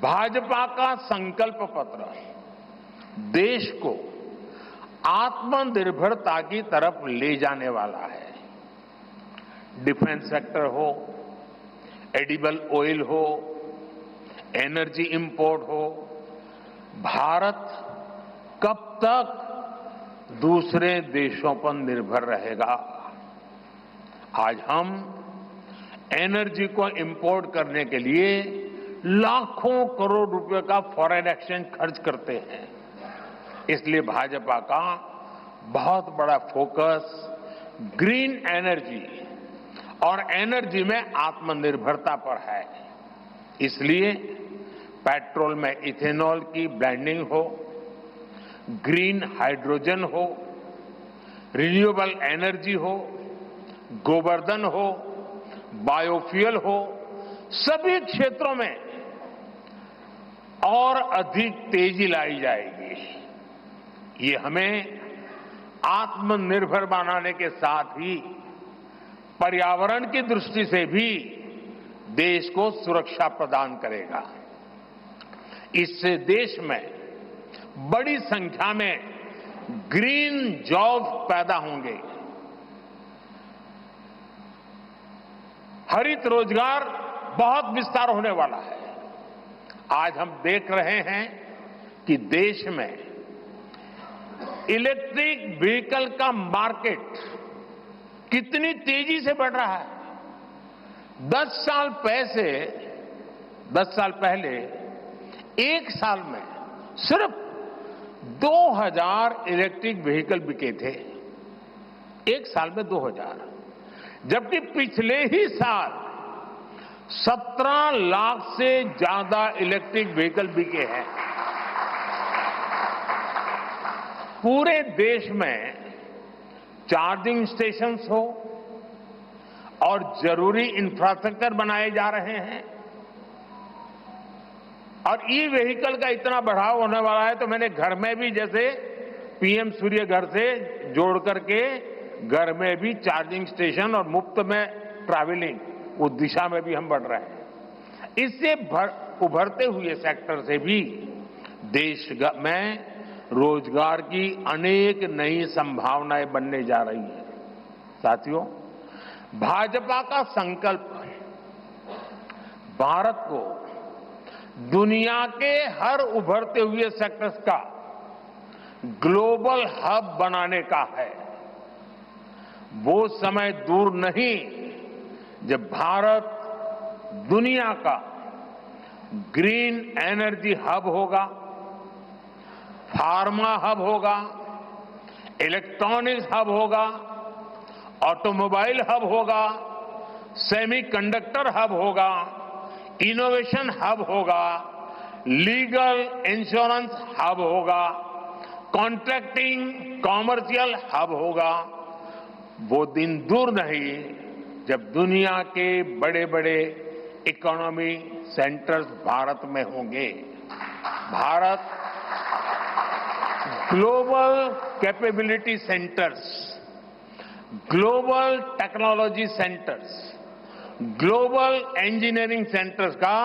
भाजपा का संकल्प पत्र देश को आत्मनिर्भरता की तरफ ले जाने वाला है। डिफेंस सेक्टर हो, एडिबल ऑयल हो, एनर्जी इंपोर्ट हो, भारत कब तक दूसरे देशों पर निर्भर रहेगा? आज हम एनर्जी को इंपोर्ट करने के लिए लाखों करोड़ रुपए का फॉरेन एक्सचेंज खर्च करते हैं। इसलिए भाजपा का बहुत बड़ा फोकस ग्रीन एनर्जी और एनर्जी में आत्मनिर्भरता पर है। इसलिए पेट्रोल में इथेनॉल की ब्लेंडिंग हो, ग्रीन हाइड्रोजन हो, रिन्यूएबल एनर्जी हो, गोवर्धन हो, बायोफ्यूल हो, सभी क्षेत्रों में और अधिक तेजी लाई जाएगी। ये हमें आत्मनिर्भर बनाने के साथ ही पर्यावरण की दृष्टि से भी देश को सुरक्षा प्रदान करेगा। इससे देश में बड़ी संख्या में ग्रीन जॉब पैदा होंगे, हरित रोजगार बहुत विस्तार होने वाला है। आज हम देख रहे हैं कि देश में इलेक्ट्रिक व्हीकल का मार्केट कितनी तेजी से बढ़ रहा है। 10 साल पहले एक साल में सिर्फ 2000 इलेक्ट्रिक व्हीकल बिके थे। एक साल में 2000, जबकि पिछले ही साल 17 लाख से ज्यादा इलेक्ट्रिक व्हीकल बिके हैं। पूरे देश में चार्जिंग स्टेशंस हो और जरूरी इंफ्रास्ट्रक्चर बनाए जा रहे हैं और ई व्हीकल का इतना बढ़ाव होने वाला है, तो मैंने घर में भी जैसे पीएम सूर्य घर से जोड़ करके घर में भी चार्जिंग स्टेशन और मुफ्त में ट्रैवलिंग उस दिशा में भी हम बढ़ रहे हैं। इससे उभरते हुए सेक्टर से भी देश में रोजगार की अनेक नई संभावनाएं बनने जा रही हैं। साथियों, भाजपा का संकल्प भारत को दुनिया के हर उभरते हुए सेक्टर्स का ग्लोबल हब बनाने का है। वो समय दूर नहीं जब भारत दुनिया का ग्रीन एनर्जी हब होगा, फार्मा हब होगा, इलेक्ट्रॉनिक्स हब होगा, ऑटोमोबाइल हब होगा, सेमीकंडक्टर हब होगा, इनोवेशन हब होगा, लीगल इंश्योरेंस हब होगा, कॉन्ट्रैक्टिंग कॉमर्शियल हब होगा। वो दिन दूर नहीं जब दुनिया के बड़े बड़े इकोनॉमी सेंटर्स भारत में होंगे। Bharat global capability centres, global technology centres, global engineering centres का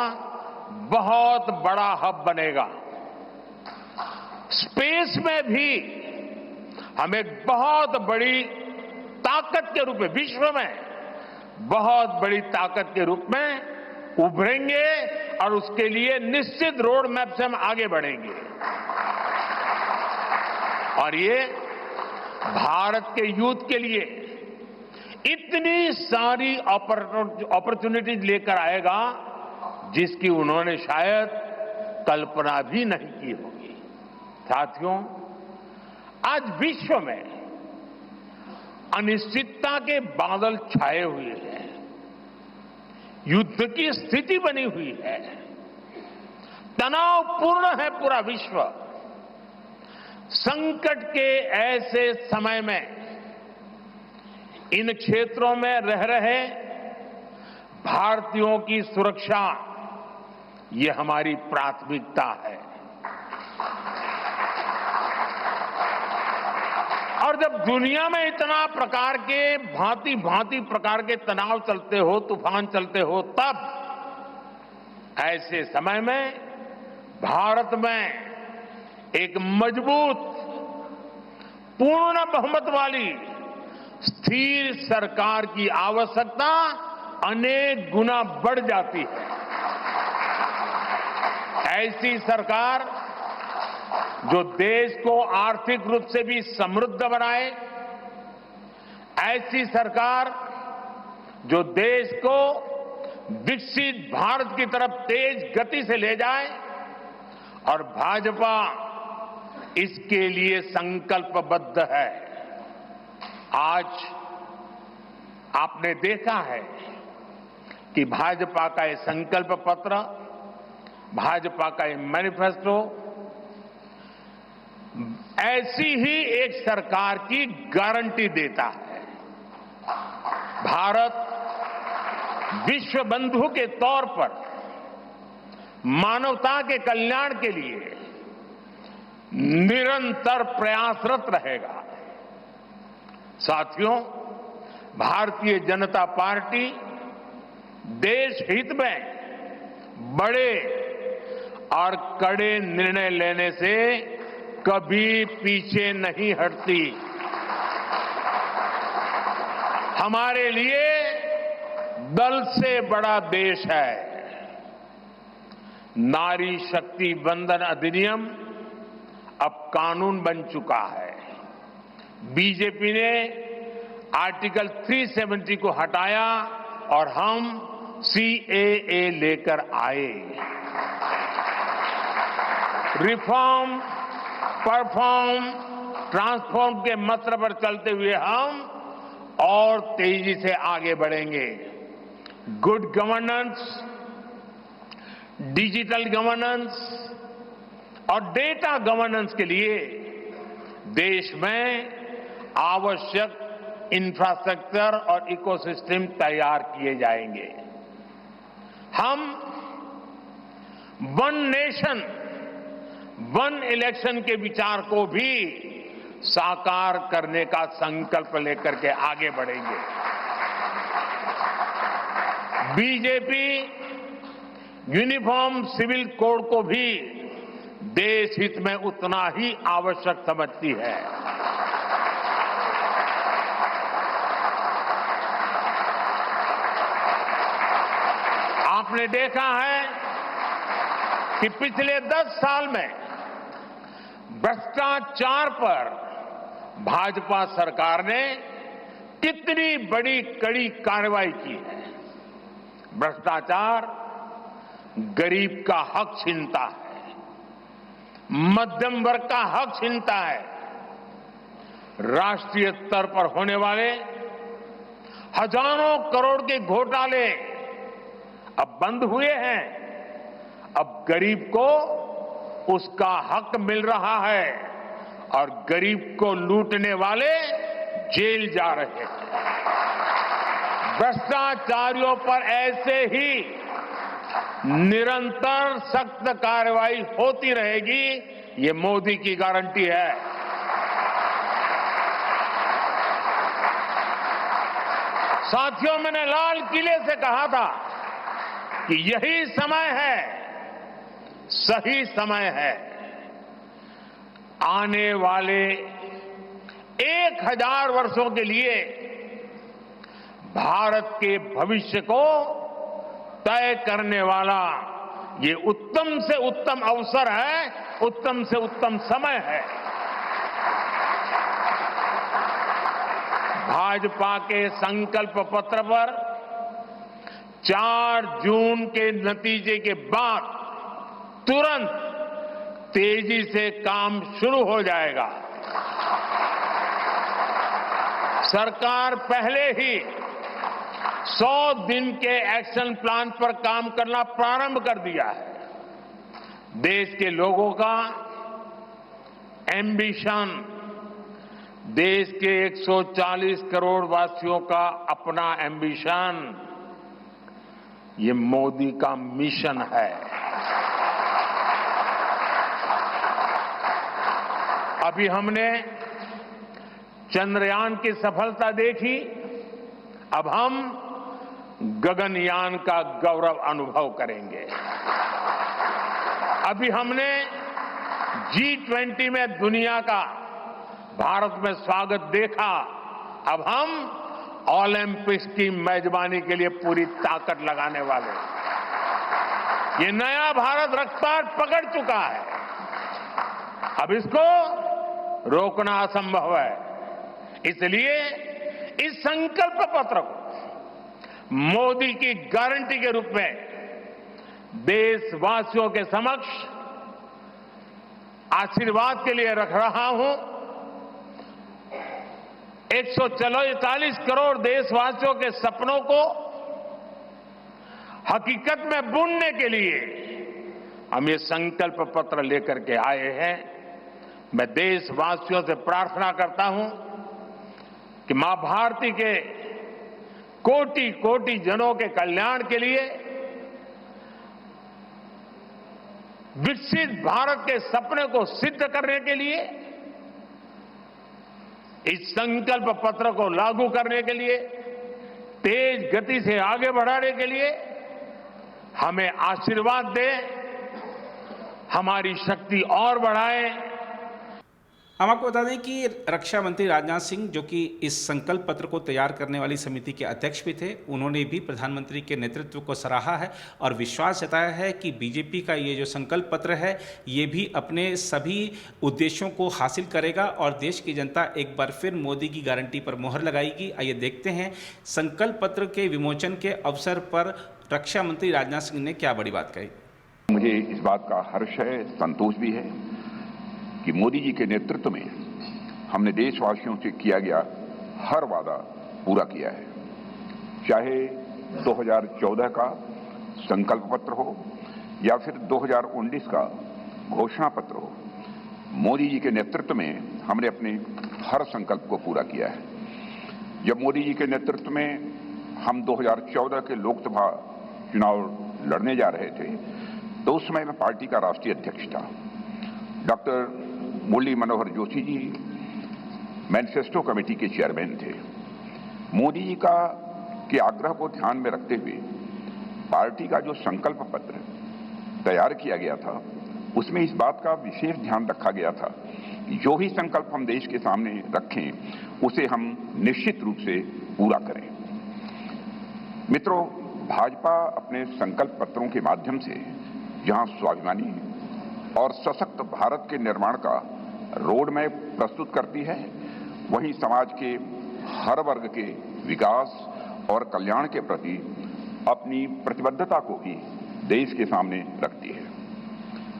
बहुत बड़ा हब बनेगा। स्पेस में भी हम एक बहुत बड़ी ताकत के रूप में, विश्व में बहुत बड़ी ताकत के रूप में उभरेंगे और उसके लिए निश्चित रोड मैप से हम आगे बढ़ेंगे। और ये भारत के यूथ के लिए इतनी सारी अपॉर्चुनिटीज लेकर आएगा जिसकी उन्होंने शायद कल्पना भी नहीं की होगी। साथियों, आज विश्व में अनिश्चितता के बादल छाए हुए हैं, युद्ध की स्थिति बनी हुई है, तनावपूर्ण है पूरा विश्व। संकट के ऐसे समय में इन क्षेत्रों में रह रहे भारतीयों की सुरक्षा ये हमारी प्राथमिकता है। और जब दुनिया में इतना प्रकार के भांति भांति प्रकार के तनाव चलते हो, तूफान चलते हो, तब ऐसे समय में भारत में एक मजबूत पूर्ण बहुमत वाली स्थिर सरकार की आवश्यकता अनेक गुना बढ़ जाती है। ऐसी सरकार जो देश को आर्थिक रूप से भी समृद्ध बनाए, ऐसी सरकार जो देश को विकसित भारत की तरफ तेज गति से ले जाए, और भाजपा इसके लिए संकल्पबद्ध है। आज आपने देखा है कि भाजपा का ये संकल्प पत्र, भाजपा का ये मैनिफेस्टो ऐसी ही एक सरकार की गारंटी देता है। भारत विश्व बंधु के तौर पर मानवता के कल्याण के लिए निरंतर प्रयासरत रहेगा। साथियों, भारतीय जनता पार्टी देश हित में बड़े और कड़े निर्णय लेने से कभी पीछे नहीं हटती। हमारे लिए दल से बड़ा देश है। नारी शक्ति वंदन अधिनियम अब कानून बन चुका है। बीजेपी ने आर्टिकल 370 को हटाया और हम सीएए लेकर आए। रिफॉर्म, परफॉर्म, ट्रांसफॉर्म के मंत्र पर चलते हुए हम और तेजी से आगे बढ़ेंगे। गुड गवर्नेंस, डिजिटल गवर्नेंस और डेटा गवर्नेंस के लिए देश में आवश्यक इंफ्रास्ट्रक्चर और इकोसिस्टम तैयार किए जाएंगे। हम वन नेशन वन इलेक्शन के विचार को भी साकार करने का संकल्प लेकर के आगे बढ़ेंगे। बीजेपी यूनिफॉर्म सिविल कोड को भी देश हित में उतना ही आवश्यक समझती है। आपने देखा है कि पिछले 10 साल में भ्रष्टाचार पर भाजपा सरकार ने कितनी बड़ी कड़ी कार्रवाई की है। भ्रष्टाचार गरीब का हक छीनता है, मध्यम वर्ग का हक छीनता है। राष्ट्रीय स्तर पर होने वाले हजारों करोड़ के घोटाले अब बंद हुए हैं। अब गरीब को उसका हक मिल रहा है और गरीब को लूटने वाले जेल जा रहे हैं। भ्रष्टाचारियों पर ऐसे ही निरंतर सख्त कार्रवाई होती रहेगी, ये मोदी की गारंटी है। साथियों, मैंने लाल किले से कहा था कि यही समय है, सही समय है। आने वाले 1000 वर्षों के लिए भारत के भविष्य को तय करने वाला ये उत्तम से उत्तम अवसर है, उत्तम से उत्तम समय है। भाजपा के संकल्प पत्र पर 4 जून के नतीजे के बाद तुरंत तेजी से काम शुरू हो जाएगा। सरकार पहले ही 100 दिन के एक्शन प्लान पर काम करना प्रारंभ कर दिया है। देश के लोगों का एम्बिशन, देश के 140 करोड़ वासियों का अपना एम्बिशन, ये मोदी का मिशन है। अभी हमने चंद्रयान की सफलता देखी, अब हम गगनयान का गौरव अनुभव करेंगे। अभी हमने G20 में दुनिया का भारत में स्वागत देखा, अब हम ओलंपिक्स की मेजबानी के लिए पूरी ताकत लगाने वाले। ये नया भारत रफ्तार पकड़ चुका है, अब इसको रोकना असंभव है। इसलिए इस संकल्प पत्र को मोदी की गारंटी के रूप में देशवासियों के समक्ष आशीर्वाद के लिए रख रहा हूं। 140 करोड़ देशवासियों के सपनों को हकीकत में बुनने के लिए हम ये संकल्प पत्र लेकर के आए हैं। मैं देशवासियों से प्रार्थना करता हूं कि मां भारती के कोटि कोटि जनों के कल्याण के लिए, विकसित भारत के सपने को सिद्ध करने के लिए, इस संकल्प पत्र को लागू करने के लिए, तेज गति से आगे बढ़ाने के लिए हमें आशीर्वाद दे, हमारी शक्ति और बढ़ाए। हम आपको बता दें कि रक्षा मंत्री राजनाथ सिंह, जो कि इस संकल्प पत्र को तैयार करने वाली समिति के अध्यक्ष भी थे, उन्होंने भी प्रधानमंत्री के नेतृत्व को सराहा है और विश्वास जताया है कि बीजेपी का ये जो संकल्प पत्र है, ये भी अपने सभी उद्देश्यों को हासिल करेगा और देश की जनता एक बार फिर मोदी की गारंटी पर मोहर लगाएगी। आइए देखते हैं संकल्प पत्र के विमोचन के अवसर पर रक्षा मंत्री राजनाथ सिंह ने क्या बड़ी बात कही। मुझे इस बात का हर्ष है, संतोष भी है कि मोदी जी के नेतृत्व में हमने देशवासियों से किया गया हर वादा पूरा किया है। चाहे 2014 का संकल्प पत्र हो या फिर 2019 का घोषणा पत्र हो, मोदी जी के नेतृत्व में हमने अपने हर संकल्प को पूरा किया है। जब मोदी जी के नेतृत्व में हम 2014 के लोकसभा चुनाव लड़ने जा रहे थे, तो उस समय मैं पार्टी का राष्ट्रीय अध्यक्ष था। Doctor Murli Manohar Joshi ji manifesto committee के चेयरमैन थे। मोदी जी के आग्रह को ध्यान में रखते हुए पार्टी का जो संकल्प पत्र तैयार किया गया था, उसमें इस बात का विशेष ध्यान रखा गया था कि जो भी संकल्प हम देश के सामने रखें, उसे हम निश्चित रूप से पूरा करें। मित्रों, भाजपा अपने संकल्प पत्रों के माध्यम से जहां स्वाभिमानी और सशक्त भारत के निर्माण का रोड मैप प्रस्तुत करती है, वहीं समाज के हर वर्ग के विकास और कल्याण के प्रति अपनी प्रतिबद्धता को भी देश के सामने रखती है।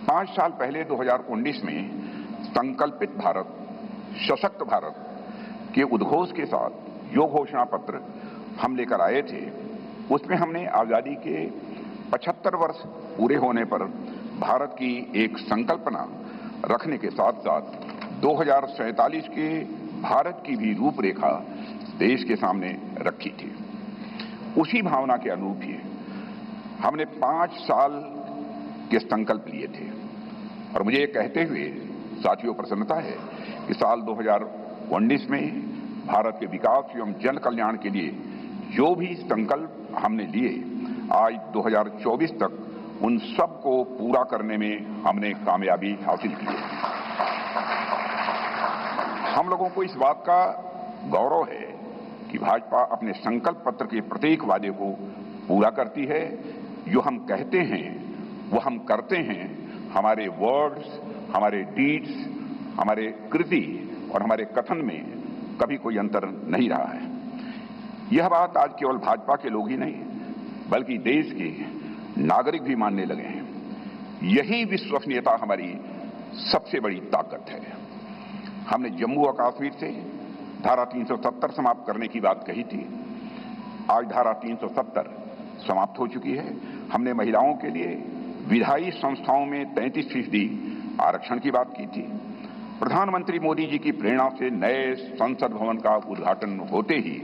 5 साल पहले 2019 में संकल्पित भारत, सशक्त भारत के उद्घोष के साथ जो घोषणा पत्र हम लेकर आए थे, उसमें हमने आजादी के 75 वर्ष पूरे होने पर भारत की एक संकल्पना रखने के साथ साथ 2047 के भारत की भी रूपरेखा देश के सामने रखी थी। उसी भावना के अनुरूप ही हमने 5 साल के संकल्प लिए थे और मुझे ये कहते हुए साथियों प्रसन्नता है कि साल 2019 में भारत के विकास एवं जन कल्याण के लिए जो भी संकल्प हमने लिए, आज 2024 तक उन सब को पूरा करने में हमने कामयाबी हासिल की है। हम लोगों को इस बात का गौरव है कि भाजपा अपने संकल्प पत्र के प्रत्येक वादे को पूरा करती है। जो हम कहते हैं वो हम करते हैं। हमारे वर्ड्स, हमारे डीड्स, हमारे कृति और हमारे कथन में कभी कोई अंतर नहीं रहा है। यह बात आज केवल भाजपा के लोग ही नहीं बल्कि देश के नागरिक भी मानने लगे हैं। यही विश्वसनीयता हमारी सबसे बड़ी ताकत है। हमने जम्मू और कश्मीर से धारा 370 समाप्त करने की बात कही थी। आज धारा 370 समाप्त हो चुकी है। हमने महिलाओं के लिए विधायी संस्थाओं में 33% आरक्षण की बात की थी। प्रधानमंत्री मोदी जी की प्रेरणा से नए संसद भवन का उद्घाटन होते ही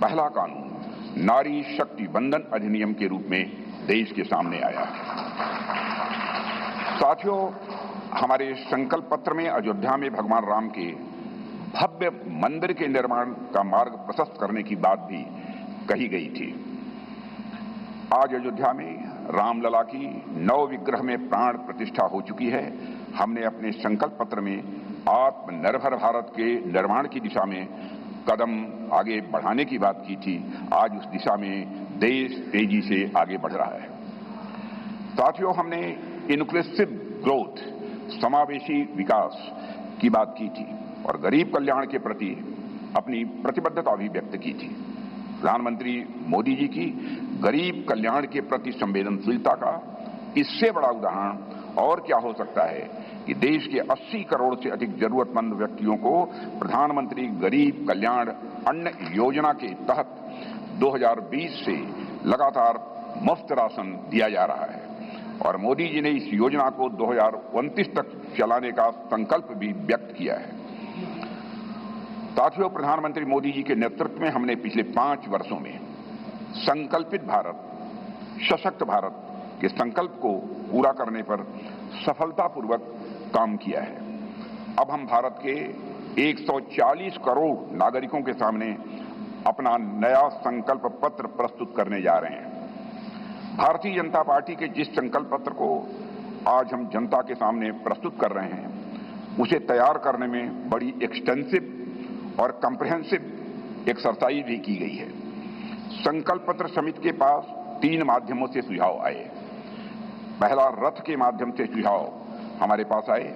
पहला कानून नारी शक्ति बंधन अधिनियम के रूप में देश के सामने आया। साथियों, हमारे संकल्प पत्र में अयोध्या में भगवान राम के भव्य मंदिर के निर्माण का मार्ग प्रशस्त करने की बात भी कही गई थी। आज अयोध्या में रामलला की नव विग्रह में प्राण प्रतिष्ठा हो चुकी है। हमने अपने संकल्प पत्र में आत्मनिर्भर भारत के निर्माण की दिशा में कदम आगे बढ़ाने की बात की थी। आज उस दिशा में देश तेजी से आगे बढ़ रहा है। साथियों, हमने इंक्लूसिव ग्रोथ, समावेशी विकास की बात की थी और गरीब कल्याण के प्रति अपनी प्रतिबद्धता भी व्यक्त की थी। प्रधानमंत्री मोदी जी की गरीब कल्याण के प्रति संवेदनशीलता का इससे बड़ा उदाहरण और क्या हो सकता है कि देश के 80 करोड़ से अधिक जरूरतमंद व्यक्तियों को प्रधानमंत्री गरीब कल्याण अन्न योजना के तहत 2020 से लगातार मुफ्त राशन दिया जा रहा है और मोदी जी ने इस योजना को 2029 तक चलाने का संकल्प भी व्यक्त किया है। साथियों, प्रधानमंत्री मोदी जी के नेतृत्व में हमने पिछले 5 वर्षों में संकल्पित भारत, सशक्त भारत के संकल्प को पूरा करने पर सफलतापूर्वक काम किया है। अब हम भारत के 140 करोड़ नागरिकों के सामने अपना नया संकल्प पत्र प्रस्तुत करने जा रहे हैं। भारतीय जनता पार्टी के जिस संकल्प पत्र को आज हम जनता के सामने प्रस्तुत कर रहे हैं, उसे तैयार करने में बड़ी एक्सटेंसिव और कॉम्प्रिहेंसिव एक्सरसाइज भी की गई है। संकल्प पत्र समिति के पास 3 माध्यमों से सुझाव आए। पहला, रथ के माध्यम से सुझाव हमारे पास आए।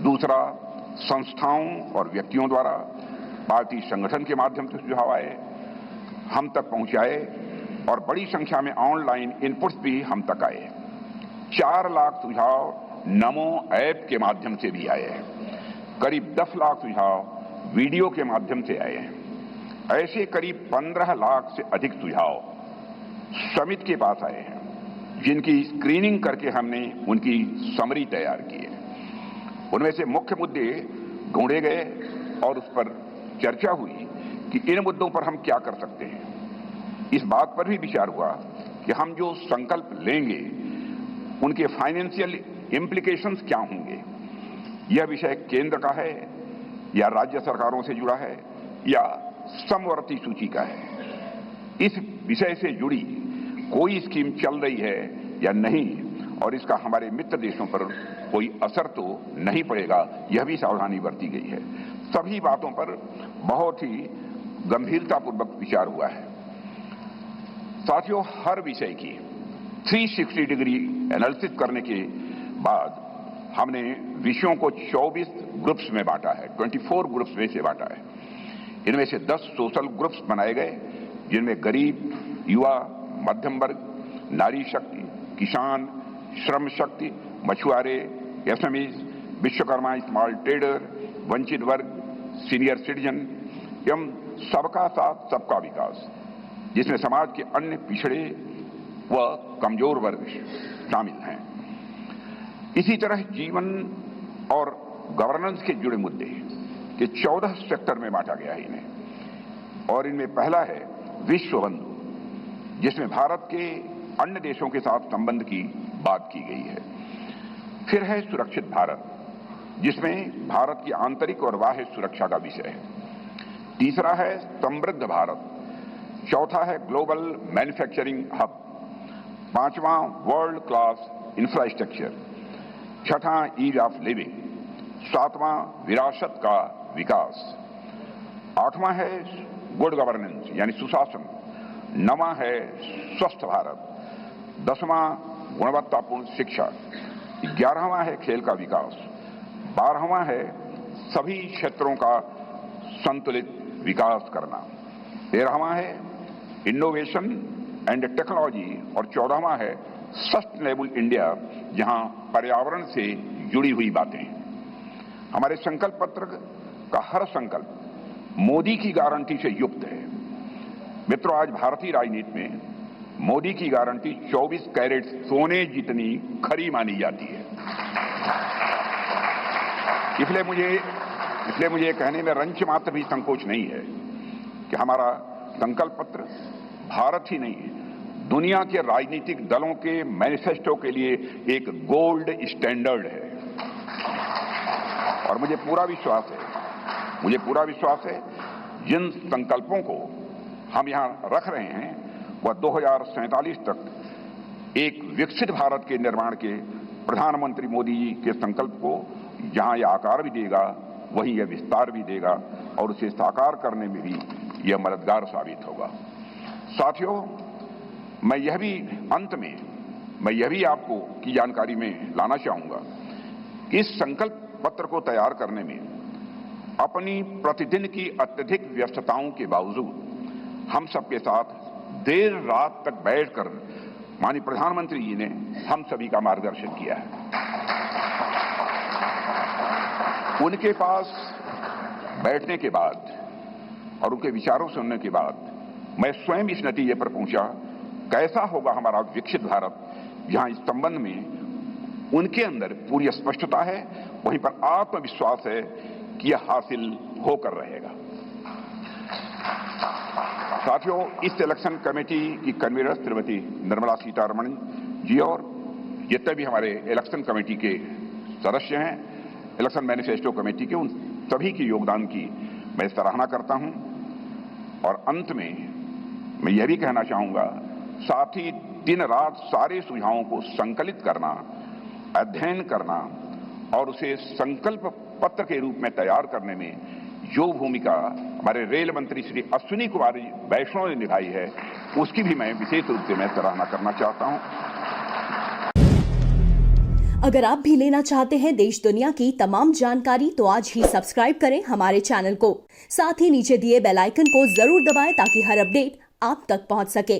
दूसरा, संस्थाओं और व्यक्तियों द्वारा पार्टी संगठन के माध्यम से सुझाव आए, हम तक पहुंचाए और बड़ी संख्या में ऑनलाइन इनपुट्स भी हम तक आए। 4 लाख सुझाव नमो ऐप के माध्यम से भी आए हैं। करीब 10 लाख सुझाव वीडियो के माध्यम से आए हैं। ऐसे करीब 15 लाख से अधिक सुझाव समिति के पास आए हैं, जिनकी स्क्रीनिंग करके हमने उनकी समरी तैयार की है। उनमें से मुख्य मुद्दे ढूंढे गए और उस पर चर्चा हुई कि इन मुद्दों पर हम क्या कर सकते हैं। इस बात पर भी विचार हुआ कि हम जो संकल्प लेंगे उनके फाइनेंशियल इम्प्लीकेशंस क्या होंगे। यह विषय केंद्र का है या राज्य सरकारों से जुड़ा है या समवर्ती सूची का है। इस विषय से जुड़ी कोई स्कीम चल रही है या नहीं और इसका हमारे मित्र देशों पर कोई असर तो नहीं पड़ेगा, यह भी सावधानी बरती गई है। सभी बातों पर बहुत ही गंभीरतापूर्वक विचार हुआ है। साथियों, हर विषय की 360 डिग्री एनालिसिस करने के बाद हमने विषयों को 24 ग्रुप्स में बांटा है, 24 ग्रुप्स में से बांटा है। इनमें से 10 सोशल ग्रुप्स बनाए गए, जिनमें गरीब, युवा, मध्यम वर्ग, नारी शक्ति, किसान, श्रम शक्ति, मछुआरे, एसएमईज, विश्वकर्मा, स्मॉल ट्रेडर, वंचित वर्ग, सीनियर सिटीजन एवं सबका साथ सबका विकास, जिसमें समाज के अन्य पिछड़े व कमजोर वर्ग शामिल हैं। इसी तरह जीवन और गवर्नेंस के जुड़े मुद्दे के 14 सेक्टर में बांटा गया है इन्हें। और इनमें पहला है विश्व बंधु, जिसमें भारत के अन्य देशों के साथ संबंध की बात की गई है। फिर है सुरक्षित भारत, जिसमें भारत की आंतरिक और बाह्य सुरक्षा का विषय है। तीसरा है समृद्ध भारत, चौथा है ग्लोबल मैन्युफैक्चरिंग हब, पांचवां वर्ल्ड क्लास इंफ्रास्ट्रक्चर, छठा ईज ऑफ लिविंग, सातवां विरासत का विकास, आठवां है गुड गवर्नेंस यानी सुशासन, नवां है स्वस्थ भारत, 10वां गुणवत्तापूर्ण शिक्षा, 11वां है खेल का विकास, 12वां है सभी क्षेत्रों का संतुलित विकास करना, 13वां है इनोवेशन एंड टेक्नोलॉजी और 14वां है सस्टेनेबल इंडिया, जहां पर्यावरण से जुड़ी हुई बातें हैं। हमारे संकल्प पत्र का हर संकल्प मोदी की गारंटी से युक्त है। मित्रों, आज भारतीय राजनीति में मोदी की गारंटी 24 कैरेट सोने जितनी खरी मानी जाती है। इसलिए मुझे कहने में रंच मात्र भी संकोच नहीं है कि हमारा संकल्प पत्र भारत ही नहीं, दुनिया के राजनीतिक दलों के मैनिफेस्टो के लिए एक गोल्ड स्टैंडर्ड है। और मुझे पूरा विश्वास है जिन संकल्पों को हम यहां रख रहे हैं वह 2047 तक एक विकसित भारत के निर्माण के प्रधानमंत्री मोदी जी के संकल्प को जहां यह आकार भी देगा, वहीं यह विस्तार भी देगा और उसे साकार करने में भी यह मददगार साबित होगा। साथियों, मैं यह भी आपको की जानकारी में लाना चाहूंगा कि इस संकल्प पत्र को तैयार करने में अपनी प्रतिदिन की अत्यधिक व्यस्तताओं के बावजूद हम सबके साथ देर रात तक बैठकर माननीय प्रधानमंत्री जी ने हम सभी का मार्गदर्शन किया है। उनके पास बैठने के बाद और उनके विचारों सुनने के बाद मैं स्वयं इस नतीजे पर पहुंचा, कैसा होगा हमारा विकसित भारत, जहां इस संबंध में उनके अंदर पूरी स्पष्टता है, वहीं पर आत्मविश्वास है कि यह हासिल होकर रहेगा। साथियों, इस इलेक्शन कमेटी की कन्वीनर श्रीमती निर्मला सीतारमण जी और जितने भी हमारे इलेक्शन कमेटी के सदस्य हैं, इलेक्शन मैनिफेस्टो कमेटी के, उन सभी के योगदान की मैं सराहना करता हूं। और अंत में मैं यह भी कहना चाहूंगा, साथ ही दिन रात सारे सुझावों को संकलित करना, अध्ययन करना और उसे संकल्प पत्र के रूप में तैयार करने में जो भूमिका हमारे रेल मंत्री श्री अश्विनी कुमार वैष्णव ने निभाई है, उसकी भी मैं विशेष रूप से मैं सराहना करना चाहता हूं। अगर आप भी लेना चाहते हैं देश दुनिया की तमाम जानकारी, तो आज ही सब्सक्राइब करें हमारे चैनल को। साथ ही नीचे दिए बेल आइकन को जरूर दबाएं ताकि हर अपडेट आप तक पहुंच सके।